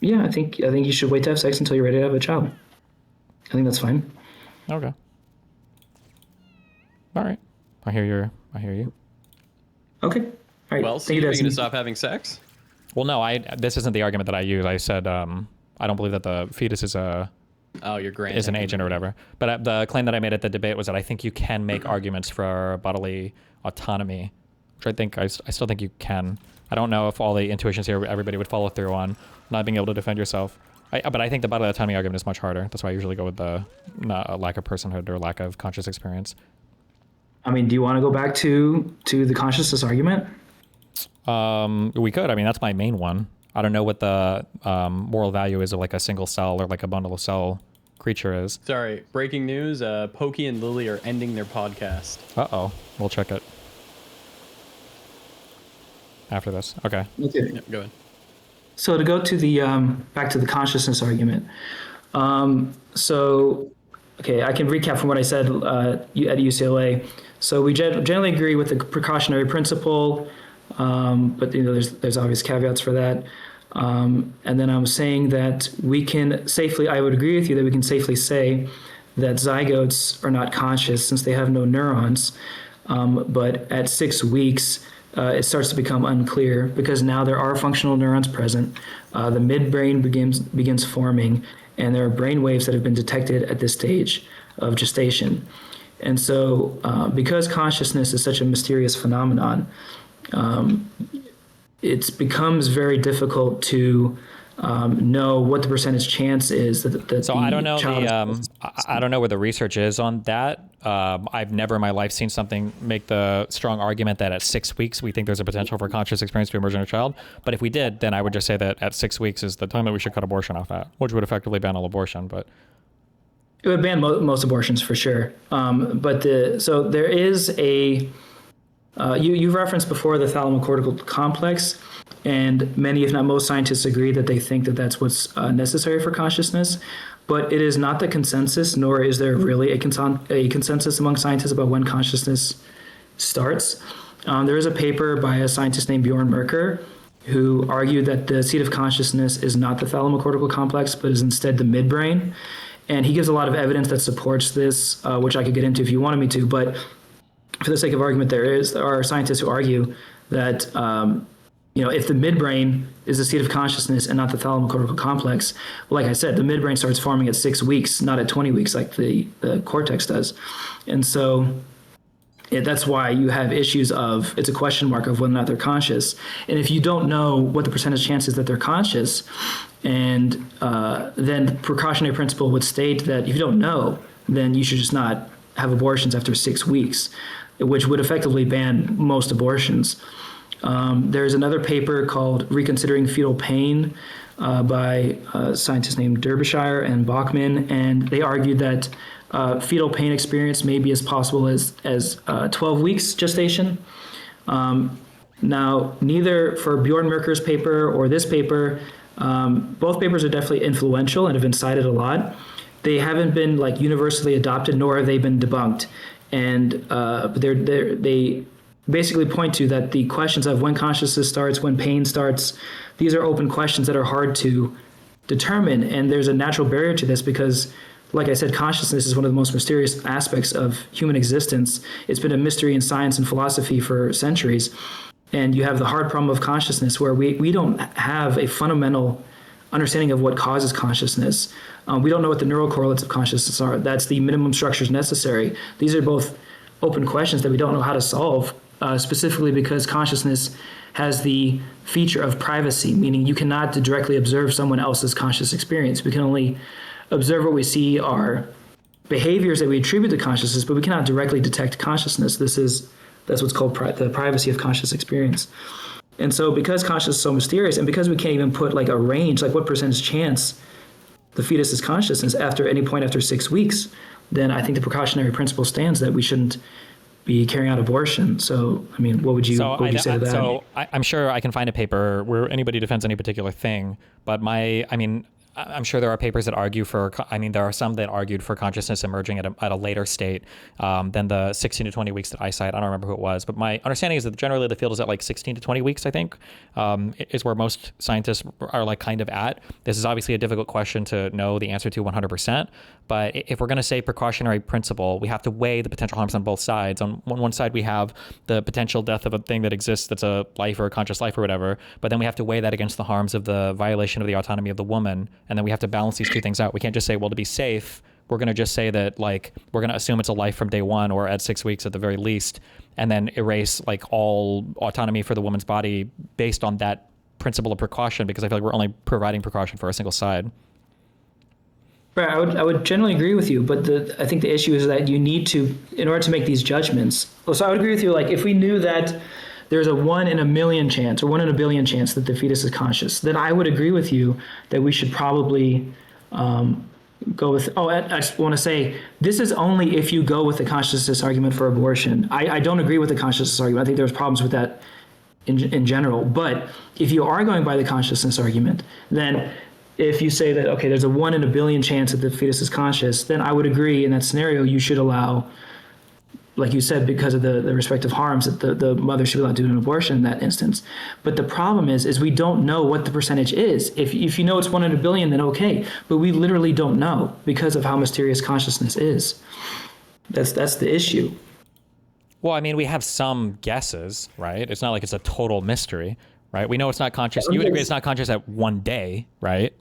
Yeah, I think you should wait to have sex until you're ready to have a child. I think that's fine. Okay. All right. I hear you. Okay. All right. Well, so you're going to stop having sex? Well, no, this isn't the argument that I use. I said I don't believe that the fetus is an agent or whatever. But the claim that I made at the debate was that I think you can make arguments for bodily autonomy, which I still think you can. I don't know if all the intuitions here everybody would follow through on not being able to defend yourself. But I think the bodily autonomy argument is much harder. That's why I usually go with the lack of personhood or lack of conscious experience. I mean, do you want to go back to the consciousness argument? We could. I mean, that's my main one. I don't know what the moral value is of like a single cell or like a bundle of cell creature is. Sorry, breaking news. Pokey and Lily are ending their podcast. Uh-oh. We'll check it. after this. Okay. Okay. Yeah, go ahead. So to go to the back to the consciousness argument. Okay, I can recap from what I said at UCLA. So we generally agree with the precautionary principle, but there's obvious caveats for that. And then I'm saying that we can safely, I would agree with you that we can safely say that zygotes are not conscious since they have no neurons. But at 6 weeks, it starts to become unclear because now there are functional neurons present. The midbrain begins forming, and there are brain waves that have been detected at this stage of gestation. And so, because consciousness is such a mysterious phenomenon, it becomes very difficult to know what the percentage chance is that So the I don't know child I don't know where the research is on that. I've never in my life seen something make the strong argument that at 6 weeks we think there's a potential for conscious experience to emerge in a child. But if we did, then I would just say that at 6 weeks is the time that we should cut abortion off at, which would effectively ban all abortion. But It would ban most abortions for sure. So there is a you've referenced before the thalamocortical complex, and many, if not most, scientists agree that they think that that's what's necessary for consciousness. But it is not the consensus, nor is there really a consensus among scientists about when consciousness starts. There is a paper by a scientist named Bjorn Merker who argued that the seat of consciousness is not the thalamocortical complex, but is instead the midbrain. And he gives a lot of evidence that supports this, which I could get into if you wanted me to. But for the sake of argument, there are scientists who argue that if the midbrain is the seat of consciousness and not the thalamocortical complex, well, like I said, the midbrain starts forming at 6 weeks, not at 20 weeks like the cortex does. And so that's why you have issues of, it's a question mark of whether or not they're conscious. And if you don't know what the percentage chance is that they're conscious, and then the precautionary principle would state that if you don't know, then you should just not have abortions after 6 weeks, which would effectively ban most abortions. There's another paper called Reconsidering Fetal Pain by scientists named Derbyshire and Bachman, and they argued that fetal pain experience may be as possible as 12 weeks gestation. Now, neither for Bjorn Merker's paper or this paper, both papers are definitely influential and have been cited a lot. They haven't been universally adopted, nor have they been debunked. And they basically point to that the questions of when consciousness starts, when pain starts, these are open questions that are hard to determine. And there's a natural barrier to this because, like I said, consciousness is one of the most mysterious aspects of human existence. It's been a mystery in science and philosophy for centuries. And you have the hard problem of consciousness where we don't have a fundamental understanding of what causes consciousness. We don't know what the neural correlates of consciousness are. That's the minimum structures necessary. These are both open questions that we don't know how to solve, specifically because consciousness has the feature of privacy, meaning you cannot directly observe someone else's conscious experience. We can only observe what we see are behaviors that we attribute to consciousness, but we cannot directly detect consciousness. That's what's called the privacy of conscious experience. And so because consciousness is so mysterious, and because we can't even put a range, what percentage chance the fetus is consciousness after any point after 6 weeks, then I think the precautionary principle stands that we shouldn't be carrying out abortion. So, I mean, what would you say to that? So I'm sure I can find a paper where anybody defends any particular thing, but I'm sure there are papers that argue there are some that argued for consciousness emerging at a later state than the 16 to 20 weeks that I cite. I don't remember who it was, but my understanding is that generally the field is at 16 to 20 weeks, I think, is where most scientists are kind of at. This is obviously a difficult question to know the answer to 100%, but if we're going to say precautionary principle, we have to weigh the potential harms on both sides. On one side, we have the potential death of a thing that exists that's a life or a conscious life or whatever, but then we have to weigh that against the harms of the violation of the autonomy of the woman. And then we have to balance these two things out. We can't just say, well, to be safe, we're going to just say that we're going to assume it's a life from day one or at 6 weeks at the very least, and then erase all autonomy for the woman's body based on that principle of precaution, because I feel like we're only providing precaution for a single side. Right, I would generally agree with you, but I think the issue is that you need to, in order to make these judgments. So I would agree with you, if we knew that there's a 1 in a million chance or 1 in a billion chance that the fetus is conscious, then I would agree with you that we should probably go with, I just want to say, this is only if you go with the consciousness argument for abortion. I don't agree with the consciousness argument. I think there's problems with that in general. But if you are going by the consciousness argument, then if you say that, okay, there's a 1 in a billion chance that the fetus is conscious, then I would agree in that scenario you should allow, like you said, because of the respective harms, that the mother should be allowed to do an abortion in that instance. But the problem is we don't know what the percentage is. If you know it's 1 in a billion, then okay. But we literally don't know because of how mysterious consciousness is. That's the issue. Well, I mean, we have some guesses, right? It's not like it's a total mystery, right? We know it's not conscious. You would agree it's not conscious at 1 day, right?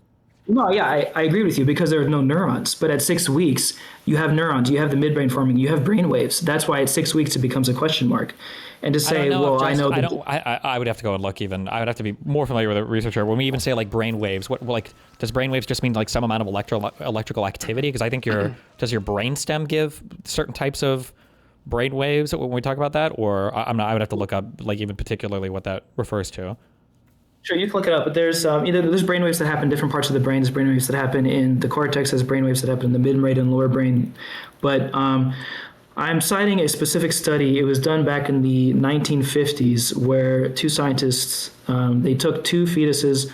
No, yeah, I agree with you because there are no neurons. But at 6 weeks, you have neurons, you have the midbrain forming, you have brain waves. That's why at 6 weeks it becomes a question mark. And to say, I would have to go and look even. I would have to be more familiar with a researcher. When we even say like brain waves, what like does brain waves just mean like some amount of electrical activity? Because I think does your brainstem give certain types of brain waves when we talk about that? Or I'm not. I would have to look up like even particularly what that refers to. Sure, you can look it up, but there's there's brainwaves that happen in different parts of the brain. There's brainwaves that happen in the cortex. There's brainwaves that happen in the midbrain and lower brain. But I'm citing a specific study. It was done back in the 1950s, where two scientists they took 2 fetuses.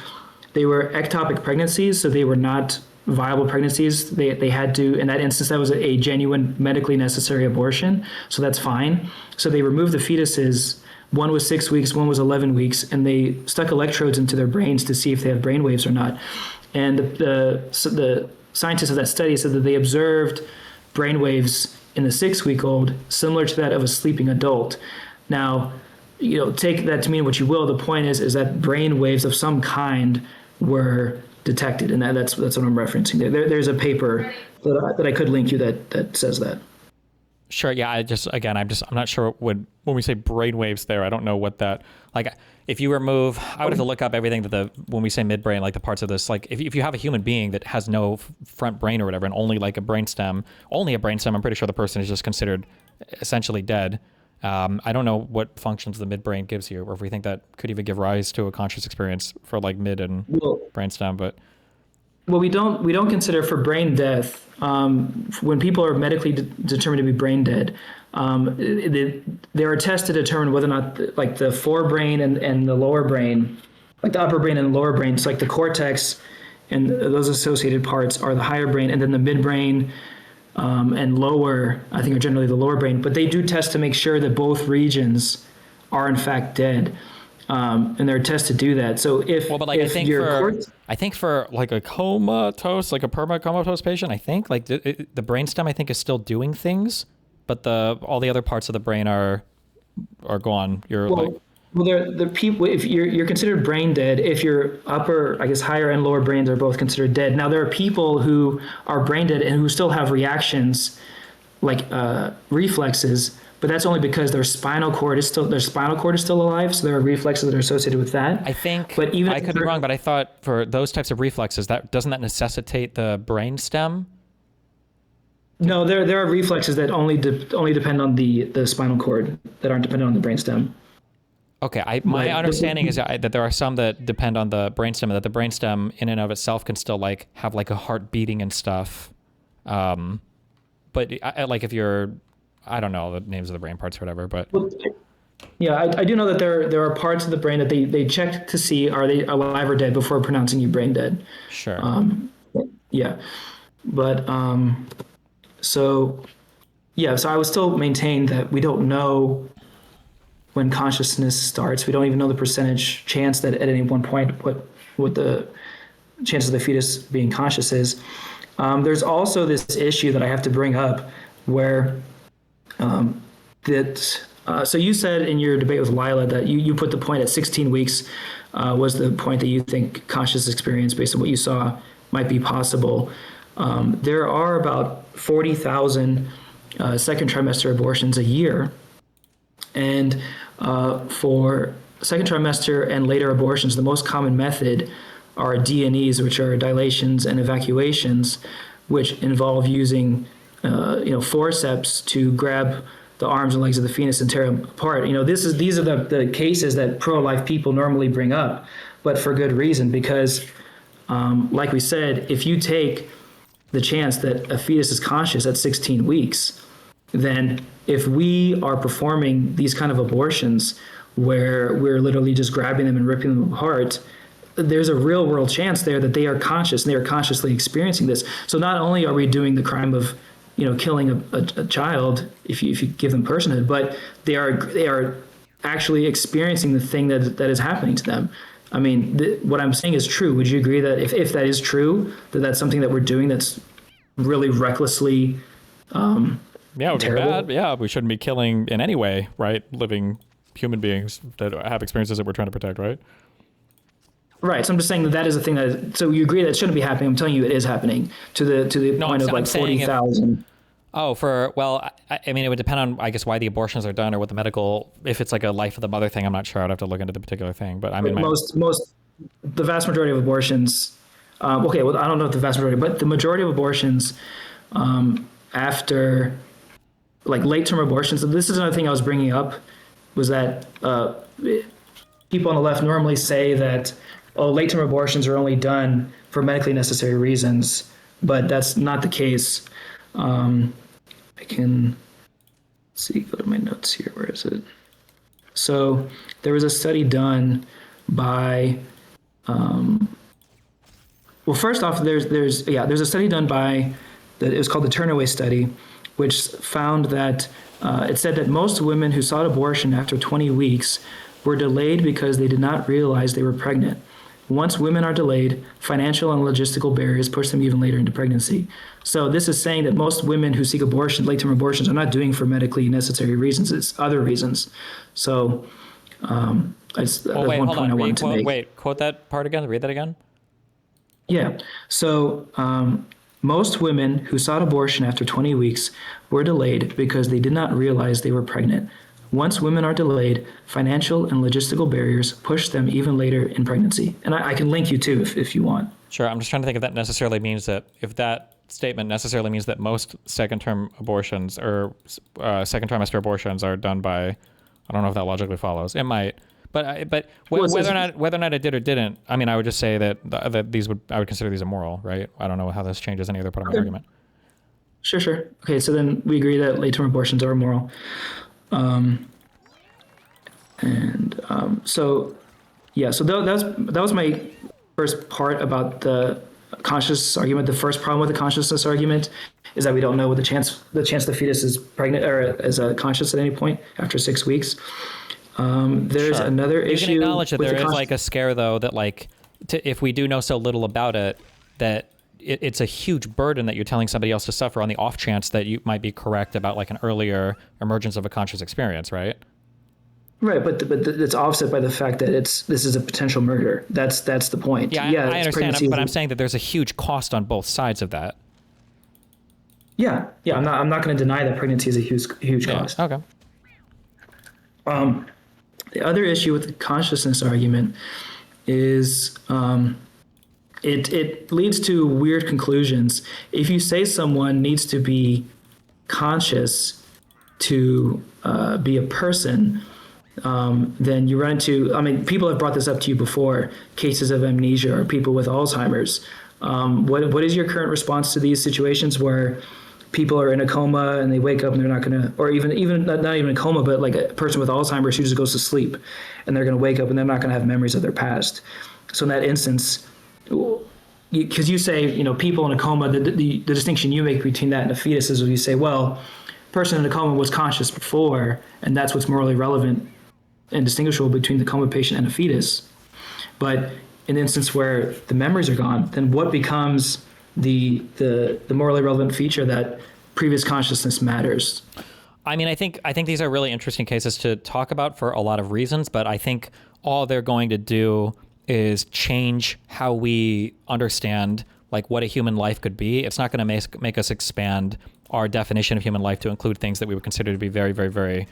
They were ectopic pregnancies, so they were not viable pregnancies. They had to, in that instance, that was a genuine medically necessary abortion, so that's fine. So they removed the fetuses. One was 6 weeks, one was 11 weeks, and they stuck electrodes into their brains to see if they have brain waves or not. And the scientists of that study said that they observed brain waves in the 6-week-old similar to that of a sleeping adult. Now, take that to mean what you will. The point is that brain waves of some kind were detected, and that's what I'm referencing there. There's a paper that I could link you that says that. Sure. Yeah. I'm not sure when we say brainwaves there, I don't know what that, like, if you remove, I would have to look up everything when we say midbrain, like the parts of this, like if you have a human being that has no front brain or whatever, and only like a brainstem, I'm pretty sure the person is just considered essentially dead. I don't know what functions the midbrain gives you, or if we think that could even give rise to a conscious experience for like mid and brainstem, but. Well, we don't consider for brain death, when people are medically determined to be brain dead, there are tests to determine whether or not like the forebrain and the lower brain, like the upper brain and the lower brain, it's like the cortex and those associated parts are the higher brain, and then the midbrain and lower, I think, are generally the lower brain. But they do test to make sure that both regions are in fact dead. And there are tests to do that. So I think for like a comatose, like a perma-comatose patient, I think like the brainstem, I think, is still doing things, but all the other parts of the brain are gone. The people, if you're considered brain dead, if your upper, I guess, higher and lower brains are both considered dead. Now there are people who are brain dead and who still have reactions, like reflexes. But that's only because their spinal cord is still alive, so there are reflexes that are associated with that. I think, but even I could be wrong, but I thought for those types of reflexes, doesn't that necessitate the brainstem? No, there are reflexes that only depend on the spinal cord, that aren't dependent on the brainstem. Okay, my understanding is that there are some that depend on the brainstem, and that the brainstem in and of itself can still like have like a heart beating and stuff. But like if you're, I don't know the names of the brain parts or whatever, but yeah, I do know that there are parts of the brain that they check to see are they alive or dead before pronouncing you brain dead. Sure. Yeah, but so I would still maintain that we don't know when consciousness starts. We don't even know the percentage chance that at any one point what the chances of the fetus being conscious is. There's also this issue that I have to bring up where so you said in your debate with Lila that you put the point at 16 weeks was the point that you think conscious experience, based on what you saw, might be possible. There are about 40,000 second trimester abortions a year. And for second trimester and later abortions, the most common method are D&Es, which are dilations and evacuations, which involve using forceps to grab the arms and legs of the fetus and tear them apart. These are the cases that pro-life people normally bring up, but for good reason, because like we said, if you take the chance that a fetus is conscious at 16 weeks, then if we are performing these kind of abortions, where we're literally just grabbing them and ripping them apart, there's a real world chance there that they are conscious and they are consciously experiencing this. So not only are we doing the crime of, killing a child if you give them personhood, but they are actually experiencing the thing that is happening to them. I mean, what I'm saying is true. Would you agree that if that is true, that that's something that we're doing that's really recklessly Yeah, it would terrible? be bad. Yeah, we shouldn't be killing in any way, right? Living human beings that have experiences that we're trying to protect, right? Right. So I'm just saying that is a thing so you agree that it shouldn't be happening. I'm telling you it is happening to the No, point of I'm like saying 40,000. I mean, it would depend on, I guess, why the abortions are done or what the medical, if it's like a life of the mother thing, I'm not sure. I'd have to look into the particular thing, but I mean, The vast majority of abortions, okay, well, I don't know if the vast majority, but the majority of abortions after like late-term abortions, and this is another thing I was bringing up, was that people on the left normally say that, oh, late-term abortions are only done for medically necessary reasons, but that's not the case. I can see, go to my notes here. Where is it? So there was a study done by, well, first off, there's a study done by, it was called the Turnaway study, which found that it said that most women who sought abortion after 20 weeks were delayed because they did not realize they were pregnant. Once women are delayed, financial and logistical barriers push them even later into pregnancy. So this is saying that most women who seek abortion, late-term abortions, are not doing for medically necessary reasons. It's other reasons. So that's one point I wanted to make. Wait, quote that part again. Read that again. Yeah. So most women who sought abortion after 20 weeks were delayed because they did not realize they were pregnant. Once women are delayed, financial and logistical barriers push them even later in pregnancy. And I can link you too if you want. Sure. I'm just trying to think if that necessarily means that, if that statement necessarily means that most second-term abortions or second trimester abortions are done by, I don't know if that logically follows. It might. But whether or not it did or didn't, I mean, I would just say that I would consider these immoral, right? I don't know how this changes any other part of my argument. Sure. Okay, so then we agree that late-term abortions are immoral. So that was my first part about the consciousness argument. The first problem with the consciousness argument is that we don't know what the chance the fetus is pregnant or is conscious at any point after 6 weeks. There's another issue. You can acknowledge that there is like a scare, though, that like if we do know so little about it, that it's a huge burden that you're telling somebody else to suffer on the off chance that you might be correct about like an earlier emergence of a conscious experience, right? Right, but it's offset by the fact that this is a potential murder. That's the point. Yeah, I understand, but I'm saying that there's a huge cost on both sides of that. Yeah. I'm not going to deny that pregnancy is a huge cost. Okay. The other issue with the consciousness argument is it leads to weird conclusions. If you say someone needs to be conscious to be a person, then you run into, I mean, people have brought this up to you before, cases of amnesia or people with Alzheimer's. What is your current response to these situations where people are in a coma and they wake up and they're not going to, or even not even a coma, but like a person with Alzheimer's who just goes to sleep and they're going to wake up and they're not going to have memories of their past. So in that instance, because you say, people in a coma, the distinction you make between that and a fetus is when you say, well, person in a coma was conscious before, and that's what's morally relevant and distinguishable between the coma patient and a fetus. But in the instance where the memories are gone, then what becomes the morally relevant feature that previous consciousness matters? I mean, I think these are really interesting cases to talk about for a lot of reasons, but I think all they're going to do is change how we understand like what a human life could be. It's not going to make us expand our definition of human life to include things that we would consider to be very, very, very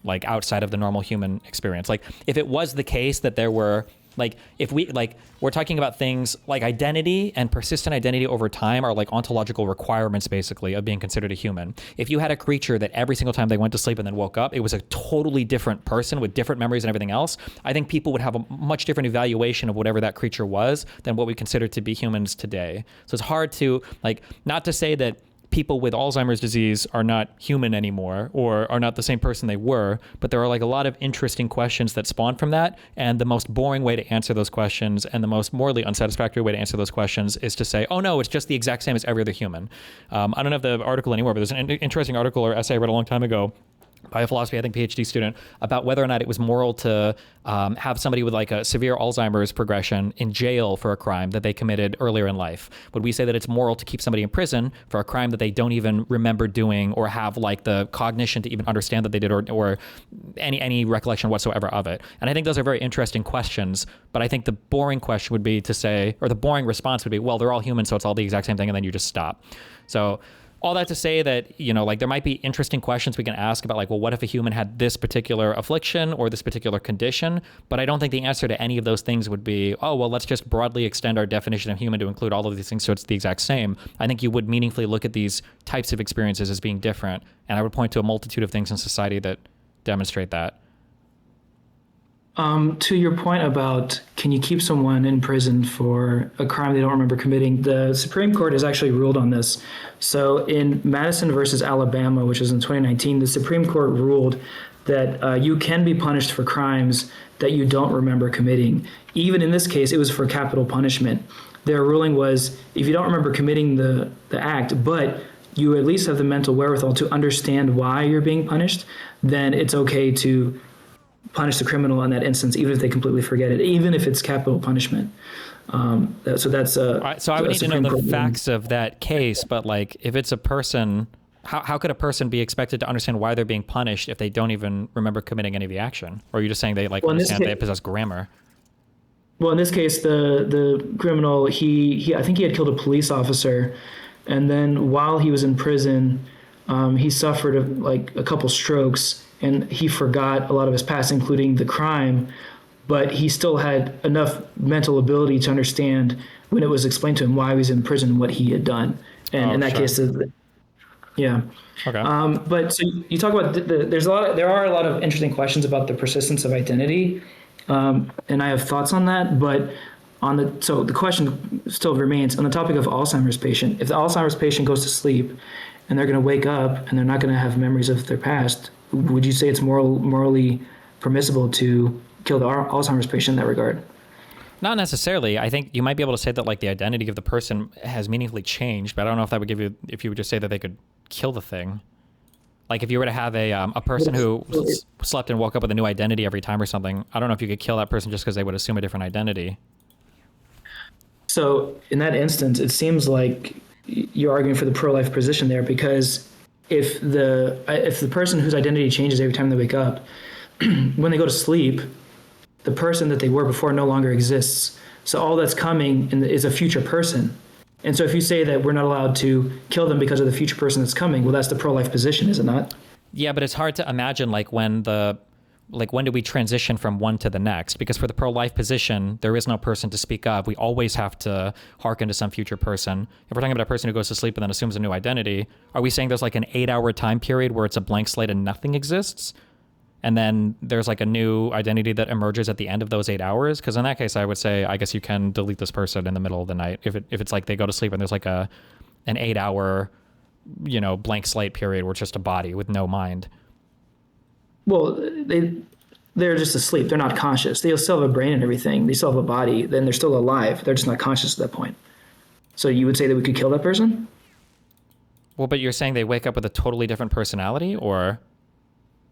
like outside of the normal human experience. Like if it was the case that there were we're talking about things like identity and persistent identity over time are like ontological requirements basically of being considered a human. If you had a creature that every single time they went to sleep and then woke up, it was a totally different person with different memories and everything else, I think people would have a much different evaluation of whatever that creature was than what we consider to be humans today. So it's hard to not to say that people with Alzheimer's disease are not human anymore or are not the same person they were, but there are like a lot of interesting questions that spawn from that. And the most boring way to answer those questions and the most morally unsatisfactory way to answer those questions is to say, oh no, it's just the exact same as every other human. I don't have the article anymore, but there's an interesting article or essay I read a long time ago by a philosophy, I think, PhD student about whether or not it was moral to have somebody with like a severe Alzheimer's progression in jail for a crime that they committed earlier in life. Would we say that it's moral to keep somebody in prison for a crime that they don't even remember doing or have like the cognition to even understand that they did or any recollection whatsoever of it? And I think those are very interesting questions, but I think the boring question would be to say, or the boring response would be, well, they're all human, so it's all the exact same thing, and then you just stop. So all that to say that, you know, like there might be interesting questions we can ask about like, well, what if a human had this particular affliction or this particular condition? But I don't think the answer to any of those things would be, oh, well, let's just broadly extend our definition of human to include all of these things so it's the exact same. I think you would meaningfully look at these types of experiences as being different. And I would point to a multitude of things in society that demonstrate that. To your point about can you keep someone in prison for a crime they don't remember committing, the Supreme Court has actually ruled on this. So in Madison versus Alabama, which was in 2019, the Supreme Court ruled that you can be punished for crimes that you don't remember committing. Even in this case, it was for capital punishment. Their ruling was if you don't remember committing the act, but you at least have the mental wherewithal to understand why you're being punished, then it's okay to punish the criminal in that instance, even if they completely forget it, even if it's capital punishment. So that's so I would need to know the facts of that case, but like if it's a person, how could a person be expected to understand why they're being punished if they don't even remember committing any of the action? Or are you just saying they like understand they possess grammar? Well, in this case, the criminal, he I think he had killed a police officer, and then while he was in prison, he suffered a couple strokes, and he forgot a lot of his past, including the crime, but he still had enough mental ability to understand when it was explained to him why he was in prison, what he had done. And in that case, yeah. Okay. But so you talk about there are a lot of interesting questions about the persistence of identity, and I have thoughts on that. But so the question still remains on the topic of Alzheimer's patient. If the Alzheimer's patient goes to sleep, and they're going to wake up and they're not going to have memories of their past, would you say it's morally permissible to kill the Alzheimer's patient in that regard? Not necessarily. I think you might be able to say that like the identity of the person has meaningfully changed, but I don't know if that would give you, if you would just say that they could kill the thing. Like if you were to have a person who slept and woke up with a new identity every time or something, I don't know if you could kill that person just because they would assume a different identity. So in that instance, it seems like you're arguing for the pro-life position there, because if the person whose identity changes every time they wake up, when they go to sleep, the person that they were before no longer exists. So all that's coming is a future person. And so if you say that we're not allowed to kill them because of the future person that's coming, well, that's the pro-life position, is it not? Yeah, but it's hard to imagine when do we transition from one to the next? Because for the pro-life position, there is no person to speak of. We always have to hearken to some future person. If we're talking about a person who goes to sleep and then assumes a new identity, are we saying there's like an 8-hour time period where it's a blank slate and nothing exists? And then there's like a new identity that emerges at the end of those 8 hours? Because in that case, I would say, I guess you can delete this person in the middle of the night. If it's like they go to sleep and there's like an 8-hour, blank slate period where it's just a body with no mind. Well, they're just asleep. They're not conscious. They still have a brain and everything. They still have a body. Then they're still alive. They're just not conscious at that point. So you would say that we could kill that person? Well, but you're saying they wake up with a totally different personality, or?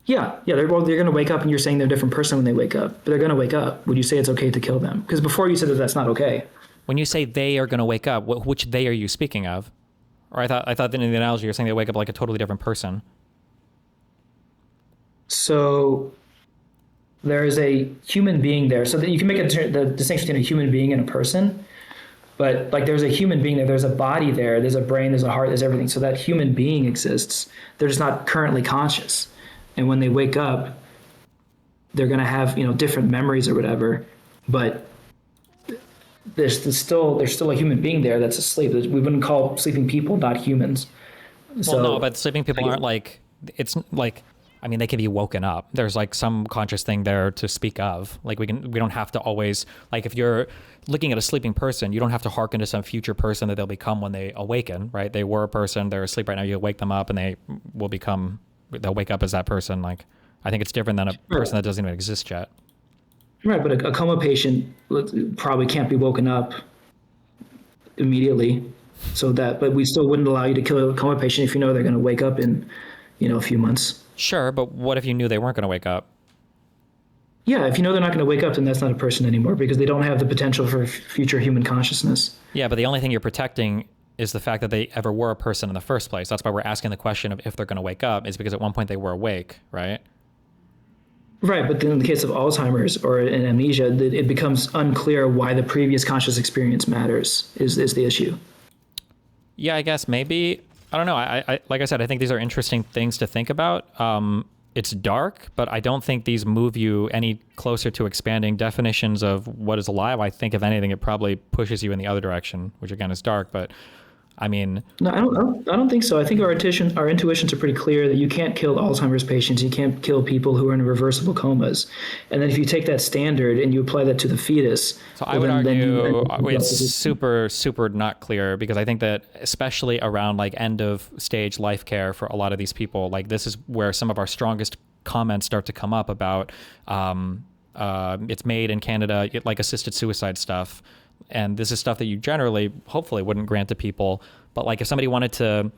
Yeah. They're going to wake up, and you're saying they're a different person when they wake up. But they're going to wake up. Would you say it's okay to kill them? Because before you said that that's not okay. When you say they are going to wake up, which they are you speaking of? Or I thought that in the analogy you're saying they wake up like a totally different person. So there is a human being there. So that you can make the distinction between a human being and a person. But like there's a human being there. There's a body there. There's a brain. There's a heart. There's everything. So that human being exists. They're just not currently conscious. And when they wake up, they're going to have different memories or whatever. But there's still a human being there that's asleep. We wouldn't call sleeping people not humans. Well, no, but sleeping people aren't like, it's like, I mean, they can be woken up. There's like some conscious thing there to speak of. Like we don't have to always, like if you're looking at a sleeping person, you don't have to hearken to some future person that they'll become when they awaken, right? They were a person, they're asleep right now, you wake them up and they'll wake up as that person. Like, I think it's different than a person that doesn't even exist yet. Right, but a coma patient probably can't be woken up immediately. But we still wouldn't allow you to kill a coma patient if you know they're going to wake up in, a few months. Sure, but what if you knew they weren't going to wake up? Yeah, if you know they're not going to wake up, then that's not a person anymore because they don't have the potential for future human consciousness. Yeah, but the only thing you're protecting is the fact that they ever were a person in the first place. That's why we're asking the question of if they're going to wake up, is because at one point they were awake, right? Right, but then in the case of Alzheimer's or an amnesia, it becomes unclear why the previous conscious experience matters, is the issue. Yeah, I guess maybe. I don't know. I like I said, I think these are interesting things to think about. It's dark, but I don't think these move you any closer to expanding definitions of what is alive. I think if anything, it probably pushes you in the other direction, which again is dark, but I mean, no, I don't think so. I think our intuitions are pretty clear that you can't kill Alzheimer's patients. You can't kill people who are in reversible comas. And then if you take that standard and you apply that to the fetus, so I would argue it's super, super not clear, because I think that especially around like end of stage life care for a lot of these people, like this is where some of our strongest comments start to come up about it's made in Canada, like assisted suicide stuff. And this is stuff that you generally, hopefully, wouldn't grant to people. But like if somebody wanted to,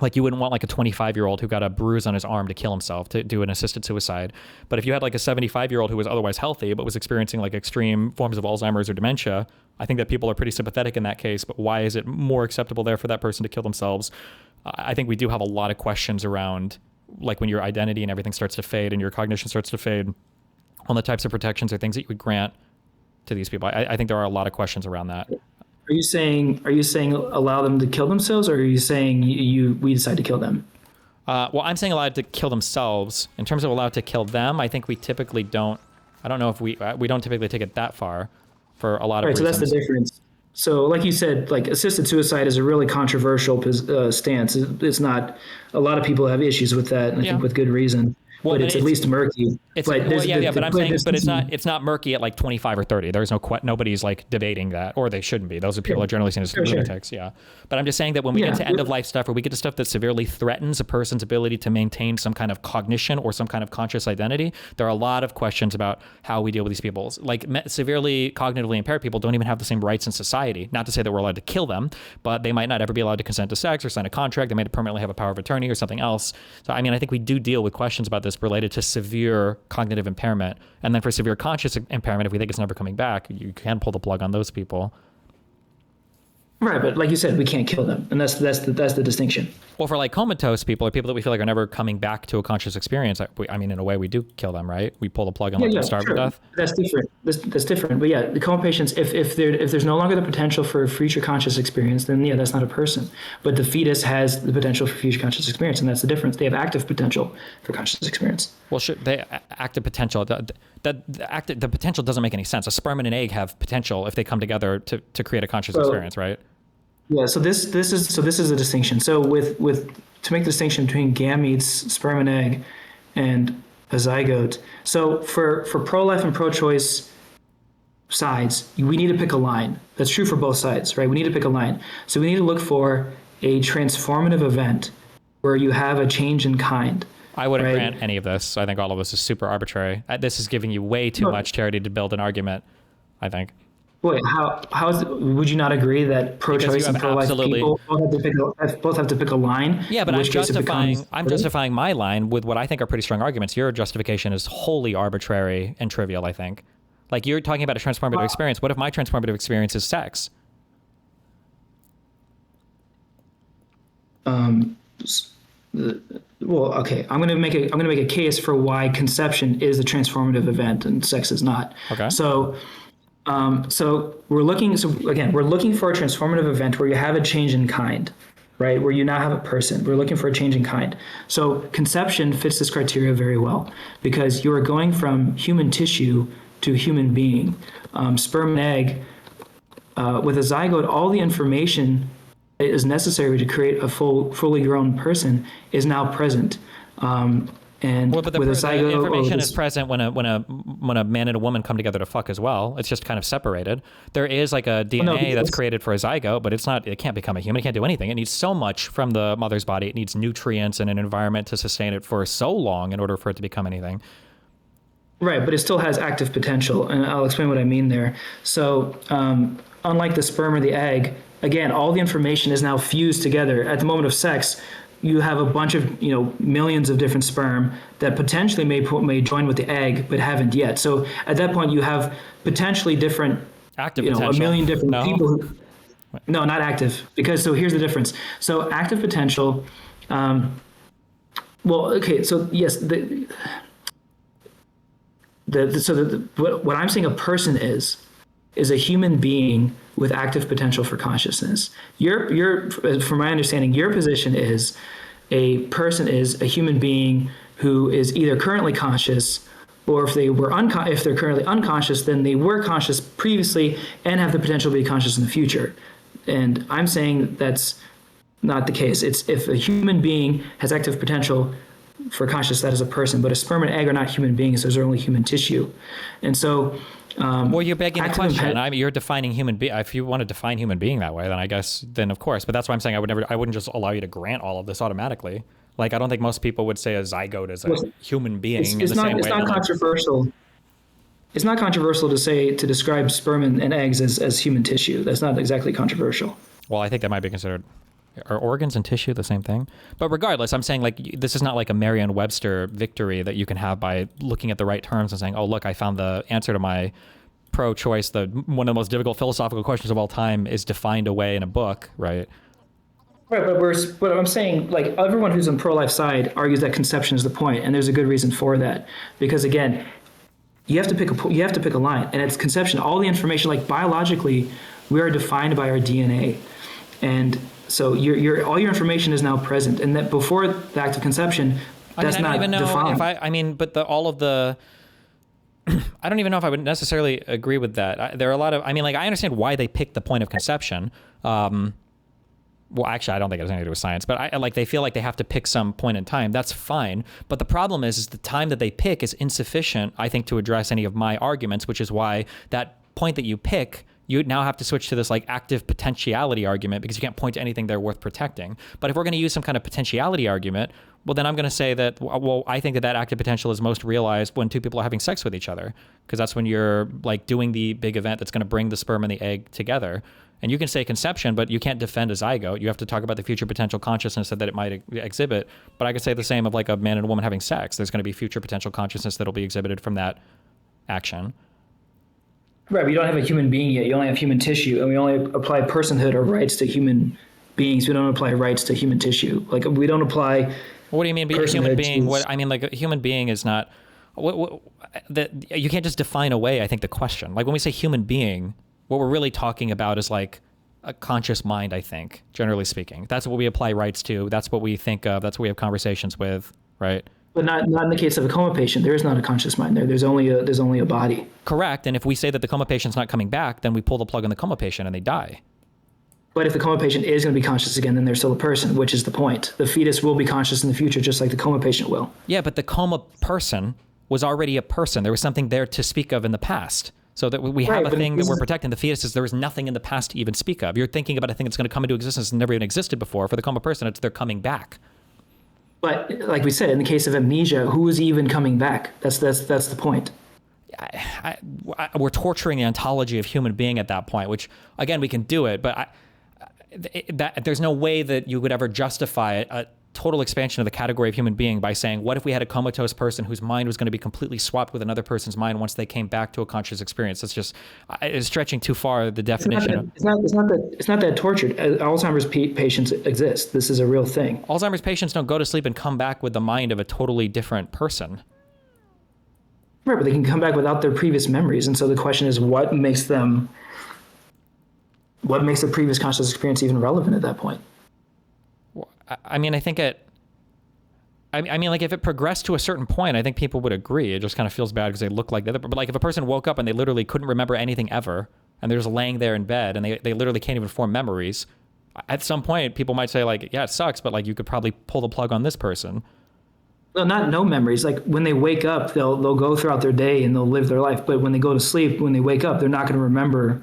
like you wouldn't want like a 25-year-old who got a bruise on his arm to kill himself to do an assisted suicide. But if you had like a 75-year-old who was otherwise healthy but was experiencing like extreme forms of Alzheimer's or dementia, I think that people are pretty sympathetic in that case. But why is it more acceptable there for that person to kill themselves? I think we do have a lot of questions around like when your identity and everything starts to fade and your cognition starts to fade on the types of protections or things that you would grant to these people. I think there are a lot of questions around that. Are you saying allow them to kill themselves, or are you saying we decide to kill them? Well, I'm saying allowed to kill themselves. In terms of allowed to kill them, I think we typically don't. I don't know if we don't typically take it that far for a lot of reasons. So that's the difference. So like you said, like assisted suicide is a really controversial stance. It's not. A lot of people have issues with that, and I think with good reason. Well, but it's at least murky. But I'm saying, but it's not murky at like 25 or 30. There's nobody's like debating that, or they shouldn't be. Those are people are generally seen as lunatics. Yeah. But I'm just saying that when we get to end of life stuff, or we get to stuff that severely threatens a person's ability to maintain some kind of cognition or some kind of conscious identity, there are a lot of questions about how we deal with these people. Like severely cognitively impaired people don't even have the same rights in society. Not to say that we're allowed to kill them, but they might not ever be allowed to consent to sex or sign a contract. They might permanently have a power of attorney or something else. So I mean, I think we do deal with questions about this related to severe cognitive impairment. And then for severe conscious impairment, if we think it's never coming back, you can pull the plug on those people. Right, but like you said, we can't kill them, and that's the distinction. Well, for like comatose people, or people that we feel like are never coming back to a conscious experience, I mean, in a way, we do kill them, right? We pull the plug and let them starve to death. That's different. That's different. But yeah, the coma patients, if there's no longer the potential for future conscious experience, then yeah, that's not a person. But the fetus has the potential for future conscious experience, and that's the difference. They have active potential for conscious experience. Well, active potential. The potential doesn't make any sense. A sperm and an egg have potential if they come together to create a conscious experience, right? Yeah, so this is a distinction. So to make the distinction between gametes, sperm and egg, and a zygote. So for pro-life and pro-choice sides, we need to pick a line. That's true for both sides, right? We need to pick a line. So we need to look for a transformative event where you have a change in kind. I wouldn't grant any of this. I think all of this is super arbitrary. This is giving you way too much charity to build an argument, I think. Wait, would you not agree that pro-choice and pro-life people both have to pick a line? Yeah, but I'm justifying my line with what I think are pretty strong arguments. Your justification is wholly arbitrary and trivial, I think. Like you're talking about a transformative experience. What if my transformative experience is sex? Well, okay. I'm gonna make a case for why conception is a transformative event and sex is not. Okay. So we're looking for a transformative event where you have a change in kind, right? Where you now have a person. We're looking for a change in kind. So conception fits this criteria very well because you are going from human tissue to human being. Sperm and egg, with a zygote, all the information that is necessary to create a fully grown person is now present. And Well, but the with a zygote, information is present when a man and a woman come together to fuck as well. It's just kind of separated. There is like a DNA that's created for a zygote, but it can't become a human. It can't do anything. It needs so much from the mother's body. It needs nutrients and an environment to sustain it for so long in order for it to become anything. Right, but it still has active potential, and I'll explain what I mean there. So, unlike the sperm or the egg, again, all the information is now fused together. At the moment of sex, you have a bunch of, millions of different sperm that potentially may join with the egg, but haven't yet. So at that point, you have potentially different, Active potential. a million different people. No, not active. So here's the difference. So active potential. So yes, what I'm saying a person is a human being with active potential for consciousness. From my understanding, your position is a person is a human being who is either currently conscious, or if they're currently unconscious, then they were conscious previously and have the potential to be conscious in the future. And I'm saying that's not the case. It's if a human being has active potential for conscious, that is a person. But a sperm and egg are not human beings; those are only human tissue. And so, well, you're begging the question. You're defining human being. If you want to define human being that way, then I guess, of course. But that's why I'm saying I wouldn't just allow you to grant all of this automatically. Like, I don't think most people would say a zygote is a human being. It's not controversial. It's not controversial to describe sperm and eggs as human tissue. That's not exactly controversial. Well, I think that might be considered. Are organs and tissue the same thing? But regardless, I'm saying, like, this is not like a Merriam-Webster victory that you can have by looking at the right terms and saying, oh, look, I found the answer to my pro-choice, one of the most difficult philosophical questions of all time is defined away in a book, right? Right, but I'm saying, like, everyone who's on pro-life side argues that conception is the point, and there's a good reason for that. Because, again, you have to pick a line, and it's conception. All the information, like, biologically, we are defined by our DNA. And so all your information is now present, and that before the act of conception, that's not defined. I don't even know if I would necessarily agree with that. There are a lot of, I understand why they picked the point of conception. Well, actually, I don't think it has anything to do with science, but they feel like they have to pick some point in time. That's fine. But the problem is the time that they pick is insufficient, I think, to address any of my arguments, which is why that point that you pick, you now have to switch to this like active potentiality argument because you can't point to anything there worth protecting. But if we're going to use some kind of potentiality argument, well, then I'm going to say that, I think that active potential is most realized when two people are having sex with each other, because that's when you're like doing the big event that's going to bring the sperm and the egg together. And you can say conception, but you can't defend a zygote. You have to talk about the future potential consciousness that it might exhibit. But I could say the same of like a man and a woman having sex. There's going to be future potential consciousness that'll be exhibited from that action. Right, but you don't have a human being yet. You only have human tissue, and we only apply personhood or rights to human beings. We don't apply rights to human tissue. Like, we don't apply. What do you mean by a human being? Like a human being is not. You can't just define away, I think, the question. Like when we say human being, what we're really talking about is like a conscious mind, I think, generally speaking. That's what we apply rights to. That's what we think of. That's what we have conversations with, right? But not in the case of a coma patient. There is not a conscious mind there. There's only a body. Correct. And if we say that the coma patient's not coming back, then we pull the plug on the coma patient and they die. But if the coma patient is going to be conscious again, then they're still a person, which is the point. The fetus will be conscious in the future, just like the coma patient will. Yeah, but the coma person was already a person. There was something there to speak of in the past. So that we have a thing that we're protecting. The fetus is there was nothing in the past to even speak of. You're thinking about a thing that's going to come into existence and never even existed before. For the coma person, they're coming back. But like we said, in the case of amnesia, who is even coming back? That's the point. We're torturing the ontology of human being at that point, which again we can do it, but there's no way that you would ever justify a total expansion of the category of human being by saying, what if we had a comatose person whose mind was going to be completely swapped with another person's mind once they came back to a conscious experience? That's just it's stretching too far the definition. It's not that tortured. Alzheimer's patients exist. This is a real thing. Alzheimer's patients don't go to sleep and come back with the mind of a totally different person. Right, but they can come back without their previous memories. And so the question is, what makes the previous conscious experience even relevant at that point? I mean, I think like if it progressed to a certain point, I think people would agree. It just kind of feels bad because they look like the other. But like if a person woke up and they literally couldn't remember anything ever, and they're just laying there in bed and they literally can't even form memories, at some point people might say like, yeah, it sucks, but like you could probably pull the plug on this person. No, not no memories. Like when they wake up, they'll go throughout their day and they'll live their life. But when they go to sleep, when they wake up, they're not going to remember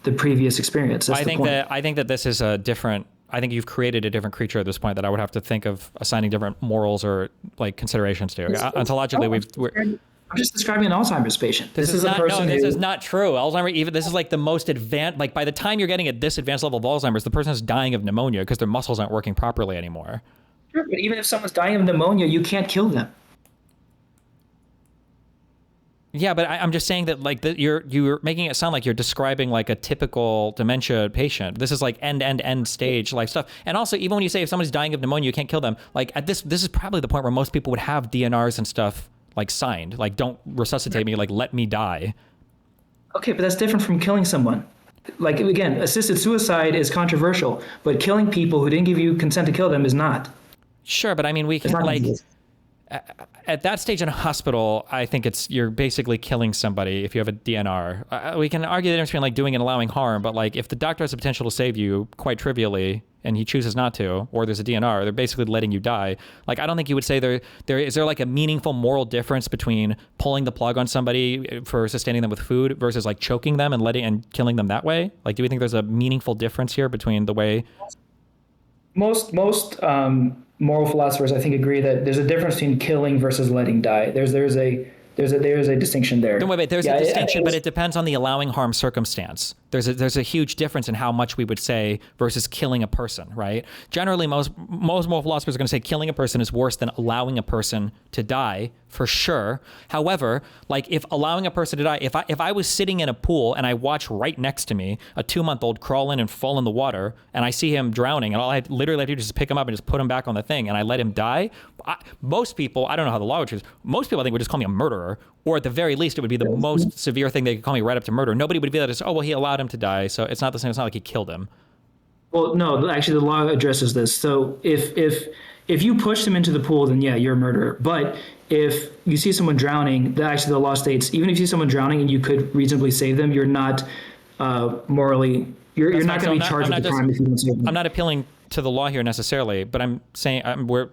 the previous experience. That's the point. I think that this is a different. I think you've created a different creature at this point that I would have to think of assigning different morals or like considerations to. Ontologically, I'm just describing an Alzheimer's patient. This is a not, person. no, this is not true. Alzheimer, even this is like the most advanced. Like by the time you're getting at this advanced level of Alzheimer's, the person is dying of pneumonia because their muscles aren't working properly anymore. Sure, but even if someone's dying of pneumonia, you can't kill them. Yeah, but I'm just saying that like you're making it sound like you're describing like a typical dementia patient. This is like end stage life stuff. And also, even when you say if somebody's dying of pneumonia, you can't kill them. Like at this is probably the point where most people would have DNRs and stuff like signed, like don't resuscitate me, like let me die. Okay, but that's different from killing someone. Like again, assisted suicide is controversial, but killing people who didn't give you consent to kill them is not. Sure, but I mean, we can like at that stage in a hospital, I think you're basically killing somebody if you have a DNR. We can argue the difference between like doing and allowing harm, but like if the doctor has the potential to save you quite trivially and he chooses not to, or there's a DNR, they're basically letting you die. Like I don't think you would say there is there like a meaningful moral difference between pulling the plug on somebody for sustaining them with food versus like choking them and killing them that way? Like do we think there's a meaningful difference here between the way most moral philosophers, I think, agree that there's a difference between killing versus letting die. There's a distinction there. No, wait, there's a distinction, but it depends on the allowing harm circumstance. There's a huge difference in how much we would say versus killing a person, right? Generally, most moral philosophers are going to say killing a person is worse than allowing a person to die, for sure. However, like if allowing a person to die, if I was sitting in a pool and I watch right next to me a 2-month-old crawl in and fall in the water, and I see him drowning, and all I literally have to do is just pick him up and just put him back on the thing, and I let him die, most people, I don't know how the law would choose, most people I think would just call me a murderer, or at the very least, it would be the most severe thing they could call me right up to murder. Nobody would view that as, oh, well, he allowed him to die, so it's not the same. It's not like he killed him. Well, no, actually, the law addresses this. So if you push them into the pool, then yeah, you're a murderer. But if you see someone drowning, actually the law states even if you see someone drowning and you could reasonably save them, you're not morally you're not going to be charged with the crime if you don't save them. I'm not appealing to the law here necessarily, but I'm saying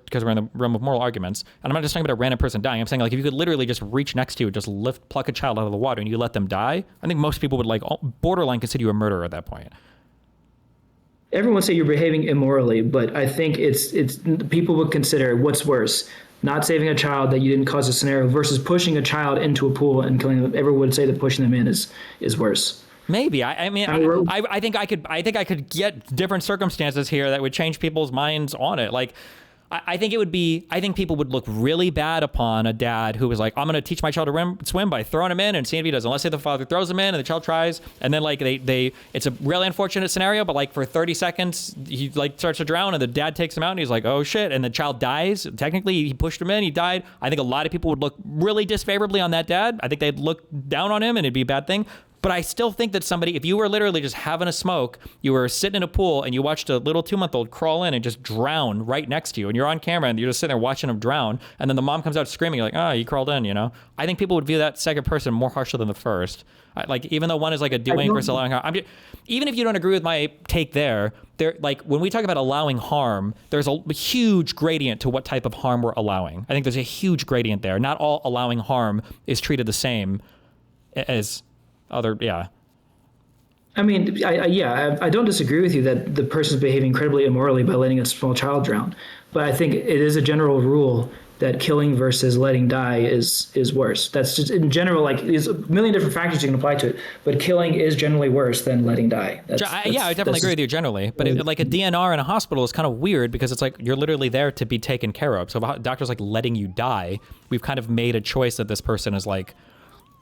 because we're in the realm of moral arguments, and I'm not just talking about a random person dying. I'm saying like if you could literally just reach next to you, just pluck a child out of the water, and you let them die, I think most people would like borderline consider you a murderer at that point. Everyone say you're behaving immorally, but I think it's people would consider what's worse, not saving a child that you didn't cause a scenario versus pushing a child into a pool and killing them. Everyone would say that pushing them in is worse. Maybe. I think I could get different circumstances here that would change people's minds on it. Like, I think people would look really bad upon a dad who was like, I'm going to teach my child to swim by throwing him in and seeing if he does. Unless say the father throws him in and the child tries, and then like it's a really unfortunate scenario, but like for 30 seconds he like starts to drown and the dad takes him out and he's like, oh shit, and the child dies. Technically he pushed him in, he died. I think a lot of people would look really disfavorably on that dad. I think they'd look down on him and it'd be a bad thing. But I still think that if you were literally just having a smoke, you were sitting in a pool and you watched a little 2-month-old crawl in and just drown right next to you, and you're on camera and you're just sitting there watching him drown, and then the mom comes out screaming, you're like, oh, he crawled in, you know? I think people would view that second person more harshly than the first. Like, even though one is like a doing versus allowing harm, even if you don't agree with my take there, like when we talk about allowing harm, there's a huge gradient to what type of harm we're allowing. I think there's a huge gradient there. Not all allowing harm is treated the same as other, yeah. I mean, I don't disagree with you that the person's behaving incredibly immorally by letting a small child drown. But I think it is a general rule that killing versus letting die is worse. That's just in general, like there's a million different factors you can apply to it, but killing is generally worse than letting die. I definitely agree with you generally. But like a DNR in a hospital is kind of weird because it's like you're literally there to be taken care of. So if a doctor's like letting you die, we've kind of made a choice that this person is like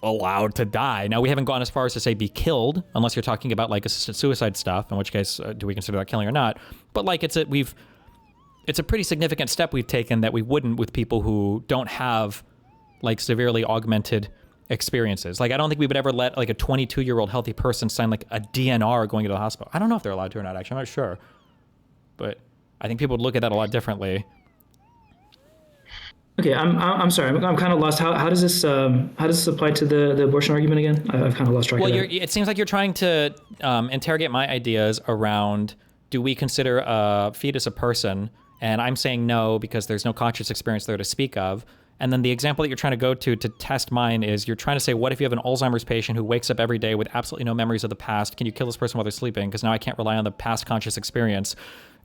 allowed to die. Now, we haven't gone as far as to say be killed, unless you're talking about like assisted suicide stuff, in which case do we consider that killing or not? But like it's a pretty significant step we've taken that we wouldn't with people who don't have like severely augmented experiences. Like I don't think we would ever let like a 22-year-old healthy person sign like a DNR going into the hospital. I don't know if they're allowed to or not, actually. I'm not sure. But I think people would look at that a lot differently. Okay, I'm sorry. I'm kind of lost. How does this apply to the abortion argument again? I've kind of lost track of that. It seems like you're trying to interrogate my ideas around, do we consider a fetus a person? And I'm saying no because there's no conscious experience there to speak of. And then the example that you're trying to go to test mine is you're trying to say, what if you have an Alzheimer's patient who wakes up every day with absolutely no memories of the past? Can you kill this person while they're sleeping? Because now I can't rely on the past conscious experience.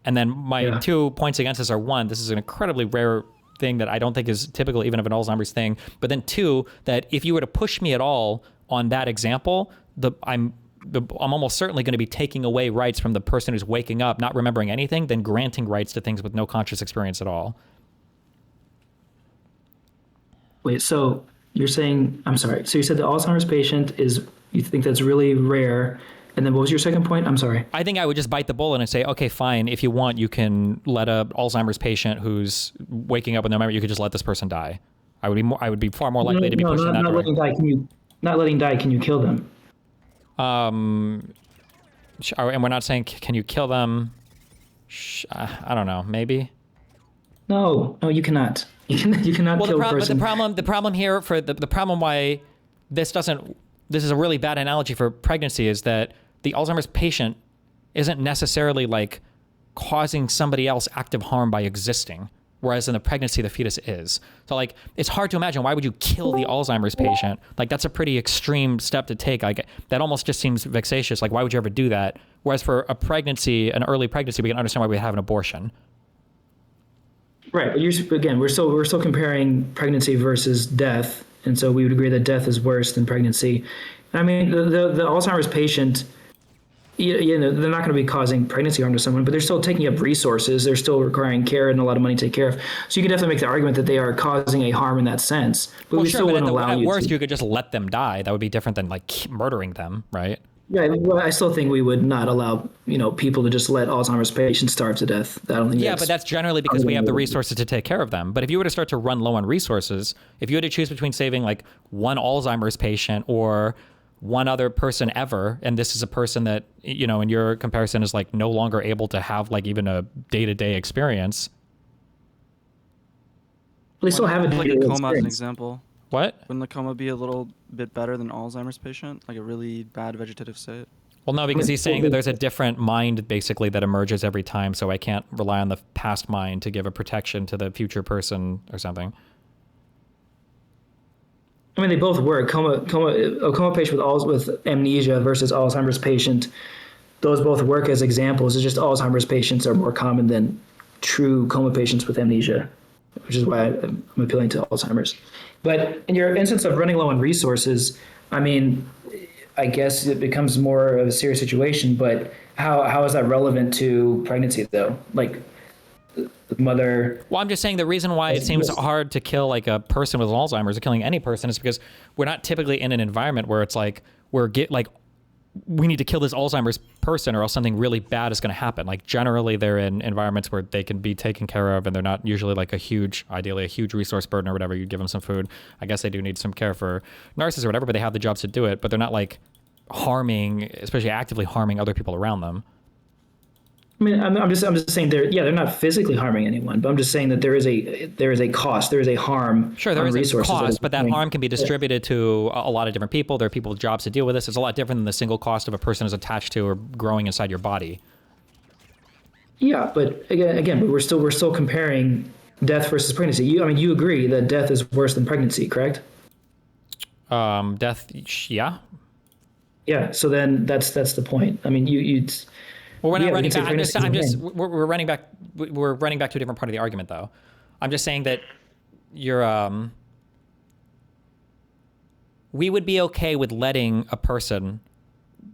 And then my 2 points against this are, 1, this is an incredibly rare thing that I don't think is typical even of an Alzheimer's thing. But then 2, that if you were to push me at all on that example, I'm almost certainly going to be taking away rights from the person who's waking up, not remembering anything, then granting rights to things with no conscious experience at all. Wait, so you're saying, I'm sorry. So you said the Alzheimer's patient you think that's really rare. And then what was your second point? I'm sorry. I think I would just bite the bullet and say, okay, fine. If you want, you can let a Alzheimer's patient who's waking up with no memory, you could just let this person die. I would be far more likely to be pushing that not direction. letting die. Not letting die. Can you kill them? And we're not saying, can you kill them? I don't know. Maybe. No, you cannot. You cannot kill a person. But the problem here for the problem why this is a really bad analogy for pregnancy is that the Alzheimer's patient isn't necessarily like causing somebody else active harm by existing. Whereas in the pregnancy, the fetus is. So like, it's hard to imagine, why would you kill the Alzheimer's patient? Like, that's a pretty extreme step to take. Like, that almost just seems vexatious. Like, why would you ever do that? Whereas for a pregnancy, an early pregnancy, we can understand why we have an abortion. Right, but again, we're still comparing pregnancy versus death, and so we would agree that death is worse than pregnancy. I mean, the Alzheimer's patient, they're not going to be causing pregnancy harm to someone, but they're still taking up resources. They're still requiring care and a lot of money to take care of. So you can definitely make the argument that they are causing a harm in that sense. But we still wouldn't allow you to. At worst, you could just let them die. That would be different than like murdering them, right? Yeah, well, I still think we would not allow people to just let Alzheimer's patients starve to death. I don't think. Yeah, but that's generally because we have the resources to take care of them. But if you were to start to run low on resources, if you had to choose between saving like one Alzheimer's patient or one other person ever, and this is a person that in your comparison is like no longer able to have like even a day-to-day experience. Well, they still have a day-to-day coma experience. as an example. What? Wouldn't the coma be a little bit better than Alzheimer's patient? Like a really bad vegetative state? Well, no, because he's saying that there's a different mind basically that emerges every time, so I can't rely on the past mind to give a protection to the future person or something. I mean, they both work. A coma patient with amnesia versus Alzheimer's patient, those both work as examples. It's just Alzheimer's patients are more common than true coma patients with amnesia, which is why I'm appealing to Alzheimer's. But in your instance of running low on resources, I mean, I guess it becomes more of a serious situation, but how is that relevant to pregnancy, though? Like, the mother... Well, I'm just saying the reason why it seems hard to kill like a person with Alzheimer's or killing any person is because we're not typically in an environment where it's like we need to kill this Alzheimer's person or else something really bad is going to happen. Like generally they're in environments where they can be taken care of and they're not usually like ideally a huge resource burden or whatever. You give them some food. I guess they do need some care for nurses or whatever, but they have the jobs to do it, but they're not like harming, especially actively harming other people around them. I mean, I'm just saying they're not physically harming anyone, but I'm just saying that there is a cost, there is a harm. Sure, there is a cost, but that harm can be distributed Yeah. to a lot of different people. There are people with jobs to deal with this. It's a lot different than the single cost of a person is attached to or growing inside your body. Yeah, but again, we're still comparing death versus pregnancy. You agree that death is worse than pregnancy, correct? Death, yeah. Yeah. So then that's the point. I mean, Well, we're not yeah, running back. We're running back. We're running back to a different part of the argument, though. I'm just saying that we would be okay with letting a person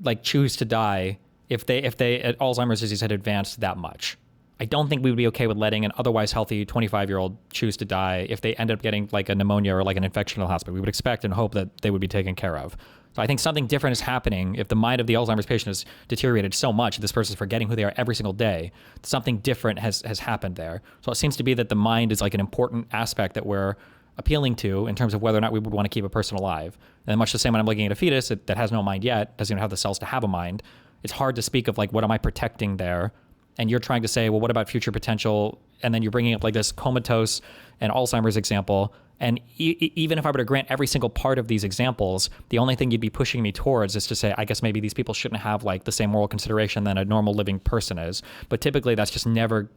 like choose to die if Alzheimer's disease had advanced that much. I don't think we would be okay with letting an otherwise healthy 25-year-old choose to die if they end up getting like a pneumonia or like an infection in the hospital. We would expect and hope that they would be taken care of. So I think something different is happening if the mind of the Alzheimer's patient has deteriorated so much that this person is forgetting who they are every single day. Something different has happened there. So it seems to be that the mind is like an important aspect that we're appealing to in terms of whether or not we would want to keep a person alive. And much the same when I'm looking at a fetus that has no mind yet, doesn't even have the cells to have a mind, it's hard to speak of like, what am I protecting there? And you're trying to say, well, what about future potential? And then you're bringing up like this comatose and Alzheimer's example. And even if I were to grant every single part of these examples, the only thing you'd be pushing me towards is to say, I guess maybe these people shouldn't have like the same moral consideration than a normal living person is. But typically that's just never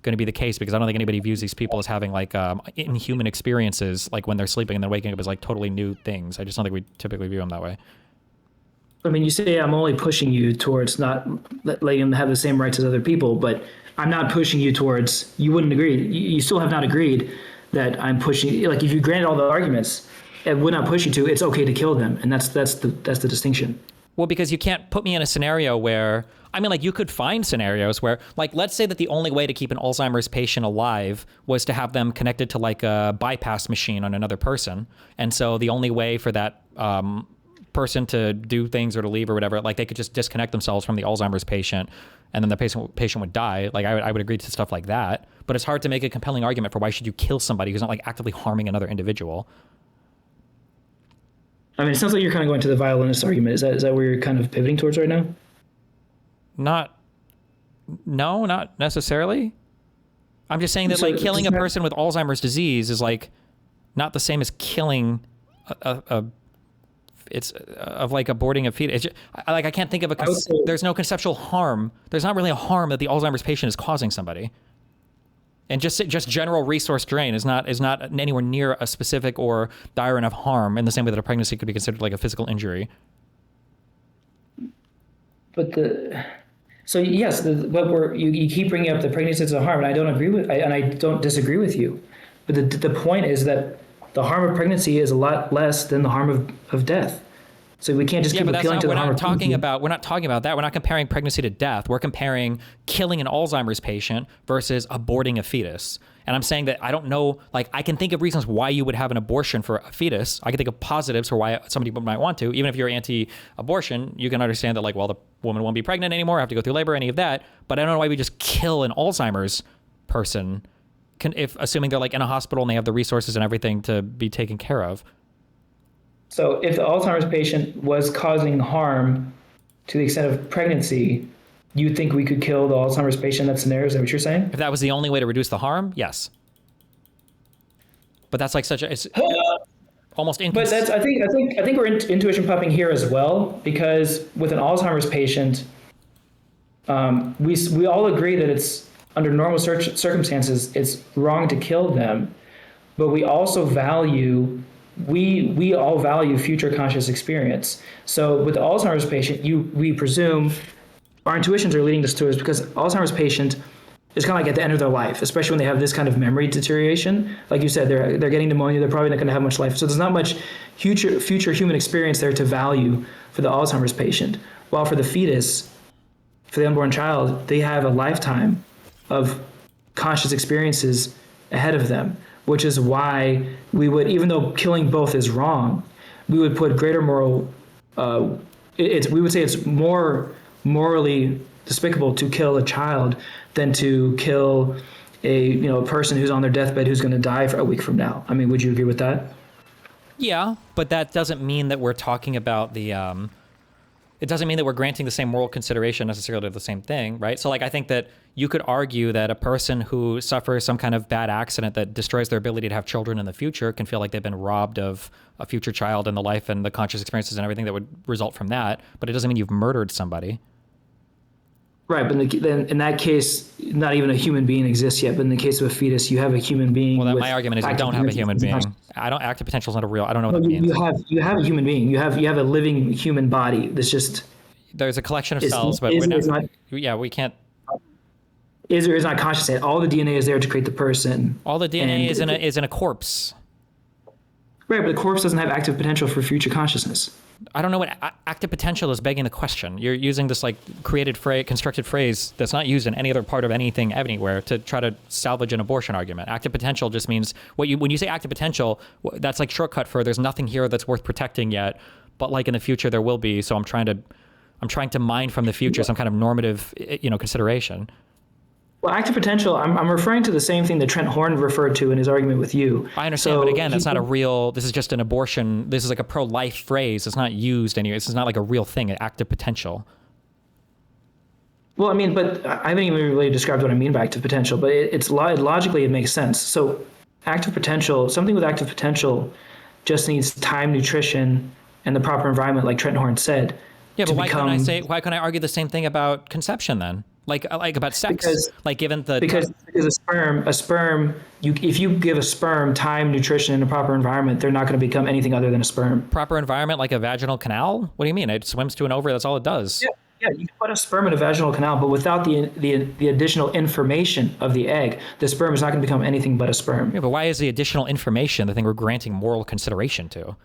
going to be the case, because I don't think anybody views these people as having like inhuman experiences, like when they're sleeping and then waking up as like totally new things. I just don't think we typically view them that way. I mean, you say I'm only pushing you towards not letting them have the same rights as other people, but I'm not pushing you towards, you wouldn't agree. You still have not agreed that I'm pushing, like if you granted all the arguments, it would not push you to, it's okay to kill them. And that's the distinction. Well, because you can't put me in a scenario where, I mean, like you could find scenarios where, like, let's say that the only way to keep an Alzheimer's patient alive was to have them connected to like a bypass machine on another person. And so the only way for that person to do things or to leave or whatever, like they could just disconnect themselves from the Alzheimer's patient and then the patient would die. Like I would agree to stuff like that, but it's hard to make a compelling argument for why should you kill somebody who's not like actively harming another individual. I mean, it sounds like you're kind of going to the violinist argument. Is that where you're kind of pivoting towards right now? No, not necessarily. I'm just saying that So like killing a person with Alzheimer's disease is like not the same as killing it's of like aborting a fetus. I can't think of there's no conceptual harm. There's not really a harm that the Alzheimer's patient is causing somebody. And just general resource drain is not anywhere near a specific or dire enough harm in the same way that a pregnancy could be considered like a physical injury. But you keep bringing up the pregnancy as a harm, and I don't agree with, and I don't disagree with you. But the point is that the harm of pregnancy is a lot less than the harm of death. So we can't just keep appealing to the harm of pregnancy. We're not talking about that. We're not comparing pregnancy to death. We're comparing killing an Alzheimer's patient versus aborting a fetus. And I'm saying that I don't know, like I can think of reasons why you would have an abortion for a fetus. I can think of positives for why somebody might want to. Even if you're anti-abortion, you can understand that like, well, the woman won't be pregnant anymore, have to go through labor, any of that. But I don't know why we just kill an Alzheimer's person, if assuming they're like in a hospital and they have the resources and everything to be taken care of. So if the Alzheimer's patient was causing harm to the extent of pregnancy, you think we could kill the Alzheimer's patient in that scenario? Is that what you're saying? If that was the only way to reduce the harm, yes. But that's like it's almost But that's I think we're intuition pumping here as well, because with an Alzheimer's patient, we all agree that it's under normal circumstances it's wrong to kill them, but we also value. We all value future conscious experience. So with the Alzheimer's patient, we presume our intuitions are leading us to is because Alzheimer's patient is kind of like at the end of their life, especially when they have this kind of memory deterioration. Like you said, they're getting pneumonia. They're probably not going to have much life. So there's not much future human experience there to value for the Alzheimer's patient. While for the fetus, for the unborn child, they have a lifetime of conscious experiences ahead of them, which is why we would, even though killing both is wrong, we would put greater moral, we would say it's more morally despicable to kill a child than to kill a person who's on their deathbed who's going to die for a week from now. I mean, would you agree with that? Yeah, but that doesn't mean that we're talking about it doesn't mean that we're granting the same moral consideration necessarily of the same thing, right? So like, I think that you could argue that a person who suffers some kind of bad accident that destroys their ability to have children in the future can feel like they've been robbed of a future child and the life and the conscious experiences and everything that would result from that. But it doesn't mean you've murdered somebody. Right, but then in that case, not even a human being exists yet. But in the case of a fetus, you have a human being. Well, my argument is you don't have a human being. Active potential is not a real. I don't know what that means. You have a human being. You have a living human body. That's just. There's a collection of cells, but we can't. Is or is not conscious yet. All the DNA is there to create the person. All the DNA is in a corpse. Right, but the corpse doesn't have active potential for future consciousness. I don't know what active potential is begging the question. You're using this like constructed phrase that's not used in any other part of anything anywhere to try to salvage an abortion argument. Active potential just means when you say active potential, that's like shortcut for there's nothing here that's worth protecting yet, but like in the future there will be. So I'm trying to mine from the future some kind of normative, consideration. Well, active potential, I'm referring to the same thing that Trent Horn referred to in his argument with you. I understand, but again, that's not a real, this is just an abortion. This is like a pro-life phrase. It's not used anywhere. This is not like a real thing, an active potential. Well, I mean, but I haven't even really described what I mean by active potential, but logically it makes sense. So active potential, something with active potential just needs time, nutrition, and the proper environment, like Trent Horn said. Yeah, but why couldn't I argue the same thing about conception then? Like about sex, Because- like given the because a sperm, if you give a sperm time, nutrition, and a proper environment, they're not going to become anything other than a sperm. proper environment, like a vaginal canal. What do you mean? It swims to an ovary. That's all it does. Yeah, you can put a sperm in a vaginal canal, but without the additional information of the egg, the sperm is not going to become anything but a sperm. Yeah, but why is the additional information the thing we're granting moral consideration to?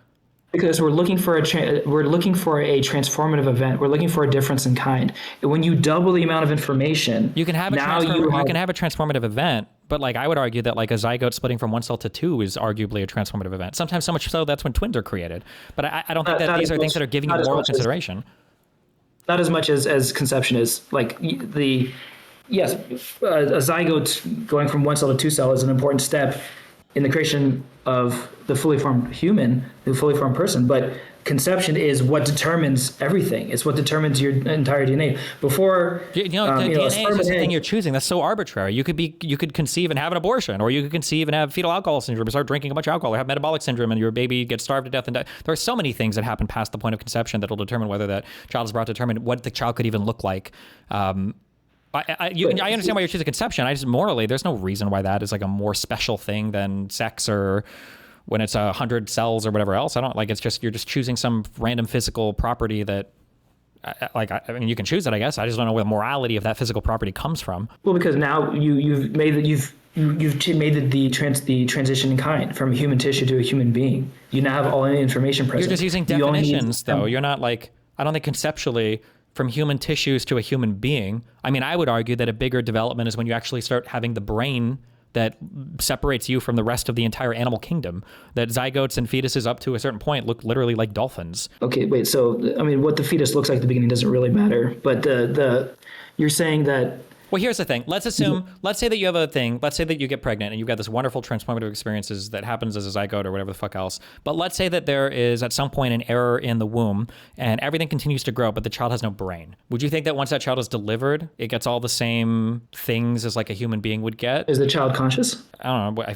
Because we're looking for a transformative event. We're looking for a difference in kind. And when you double the amount of information, You can have you can have a transformative event, but like I would argue that like a zygote splitting from one cell to two is arguably a transformative event. Sometimes so much so that's when twins are created. But I don't think that these are things that are giving you moral consideration. Not as much as conception is. Like a zygote going from one cell to two cell is an important step in the creation of the fully formed human, the fully formed person. But conception is what determines everything. It's what determines your entire DNA. Before the DNA is just the thing you're choosing. That's so arbitrary. You could conceive and have an abortion, or you could conceive and have fetal alcohol syndrome, and start drinking a bunch of alcohol, or have metabolic syndrome, and your baby gets starved to death and die. There are so many things that happen past the point of conception that will determine whether that child is brought to determine what the child could even look like. I understand why you're choosing conception. I just morally, there's no reason why that is like a more special thing than sex or when it's 100 cells or whatever else. I don't like. It's just you're just choosing some random physical property that, I mean, you can choose it. I guess I just don't know where the morality of that physical property comes from. Well, because now you've made the transition in kind from human tissue to a human being. You now have all the information present. You're just using definitions, though. You're not like, I don't think conceptually from human tissues to a human being. I mean, I would argue that a bigger development is when you actually start having the brain that separates you from the rest of the entire animal kingdom. That zygotes and fetuses up to a certain point look literally like dolphins. Okay, wait. So, I mean, what the fetus looks like at the beginning doesn't really matter. But you're saying that. Well, here's the thing. Let's say that you have a thing. Let's say that you get pregnant and you've got this wonderful transformative experiences that happens as a zygote or whatever the fuck else. But let's say that there is at some point an error in the womb and everything continues to grow, but the child has no brain. Would you think that once that child is delivered, it gets all the same things as like a human being would get? Is the child conscious? I don't know. I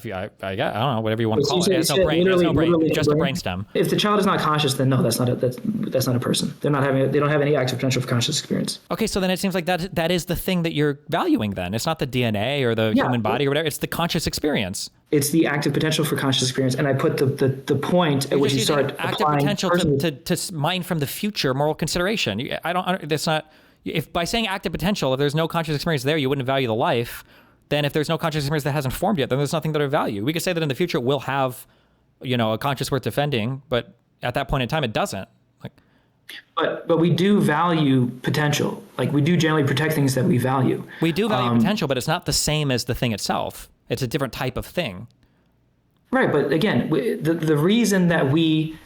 don't know. Whatever you want to call it. It has no brain. It has no brain. Just a brainstem. If the child is not conscious, then no, that's not a person. They don't have any active potential for conscious experience. Okay, so then it seems like that is the thing that you're valuing then. It's not the DNA or the human body or whatever. It's the conscious experience. It's the active potential for conscious experience. And I put the point at which you start active applying potential to mine from the future moral consideration. That's not, if by saying active potential, if there's no conscious experience there, you wouldn't value the life. Then if there's no conscious experience that hasn't formed yet, then there's nothing that I value. We could say that in the future we'll have, a conscious worth defending, but at that point in time, it doesn't. But we do value potential. Like we do generally protect things that we value. We do value potential, but it's not the same as the thing itself. It's a different type of thing. Right, but again, the reason that we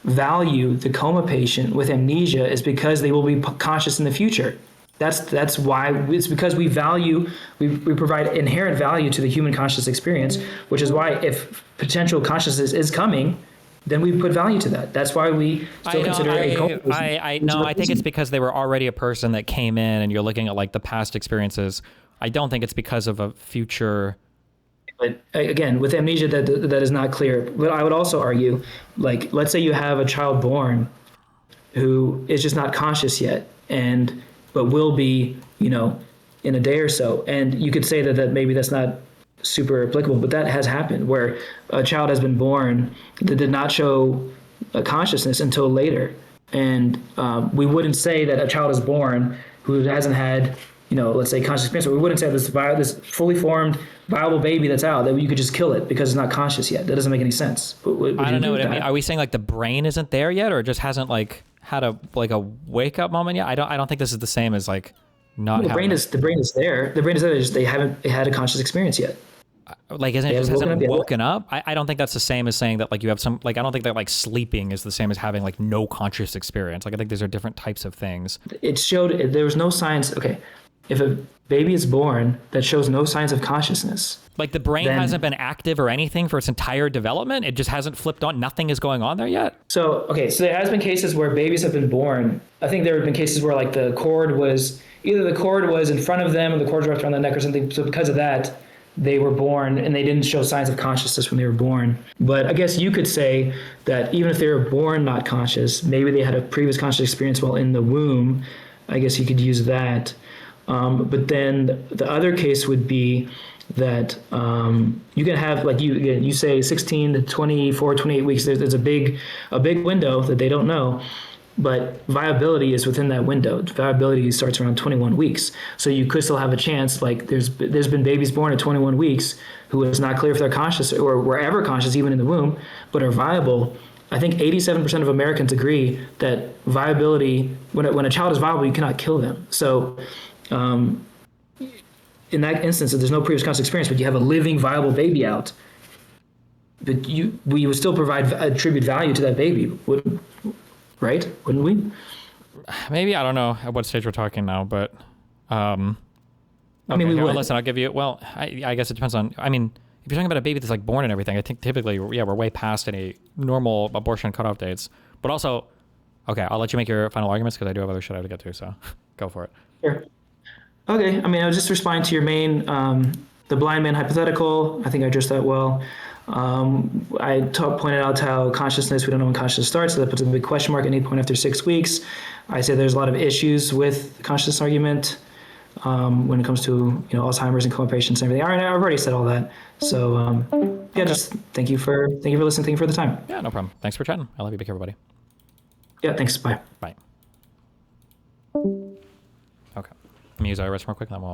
value the coma patient with amnesia is because they will be conscious in the future. That's why. It's because we provide inherent value to the human conscious experience, which is why if potential consciousness is coming, then we put value to that. That's why we still consider a coma patient. I think it's because they were already a person that came in and you're looking at like the past experiences. I don't think it's because of a future. But again, with amnesia, that is not clear. But I would also argue, like, let's say you have a child born who is just not conscious yet, but will be, in a day or so. And you could say that maybe that's not super applicable, but that has happened where a child has been born that did not show a consciousness until later. And we wouldn't say that a child is born who hasn't had, let's say conscious experience. We wouldn't say this fully formed, viable baby that's out, that you could just kill it because it's not conscious yet. That doesn't make any sense. I don't know what I mean. Are we saying like the brain isn't there yet, or it just hasn't like had a wake up moment yet? I don't think this is the same as like not. The brain is there. The brain is there. They haven't had a conscious experience yet. Like, isn't it just hasn't woken up? I don't think that's the same as saying that like you have some, like, I don't think that like sleeping is the same as having like no conscious experience. Like, I think these are different types of things. It showed there was no signs. Okay. If a baby is born that shows no signs of consciousness, like the brain hasn't been active or anything for its entire development, it just hasn't flipped on. Nothing is going on there yet. So there has been cases where babies have been born. I think there have been cases where like the cord was in front of them or the cord was wrapped around the neck or something. So because of that, they were born and they didn't show signs of consciousness when they were born. But I guess you could say that even if they were born not conscious, maybe they had a previous conscious experience while in the womb I guess you could use that. But then the other case would be that you can have, like you say 16 to 24, 28 weeks. There's a big window that they don't know, but viability is within that window. Viability starts around 21 weeks. So you could still have a chance. Like there's been babies born at 21 weeks who is not clear if they're conscious or were ever conscious even in the womb, but are viable. I think 87% of Americans agree that viability, when a child is viable, you cannot kill them. So in that instance, if there's no previous conscious experience, but you have a living, viable baby out, but we would still attribute value to that baby, right? Wouldn't we? Maybe, I don't know at what stage we're talking now, but I mean, okay, we here, would. listen, I'll give you, well, I guess it depends on, I mean, if you're talking about a baby that's like born and everything, I think typically, yeah, we're way past any normal abortion cutoff dates. But also, okay, I'll let you make your final arguments because I do have other shit I have to get to, so go for it. Sure. Okay, I mean, I was just responding to your main, the blind man hypothetical. I think I addressed that well. I pointed out how consciousness, we don't know when consciousness starts, so that puts a big question mark at any point after 6 weeks. I say there's a lot of issues with the consciousness argument when it comes to Alzheimer's and coma patients and everything. All right, I've already said all that. So yeah, just thank you for listening. Thank you for the time. Yeah, no problem. Thanks for chatting. I love you. Be careful, everybody. Yeah, thanks. Bye. Bye. Okay. Let me use iris real quick, and then we'll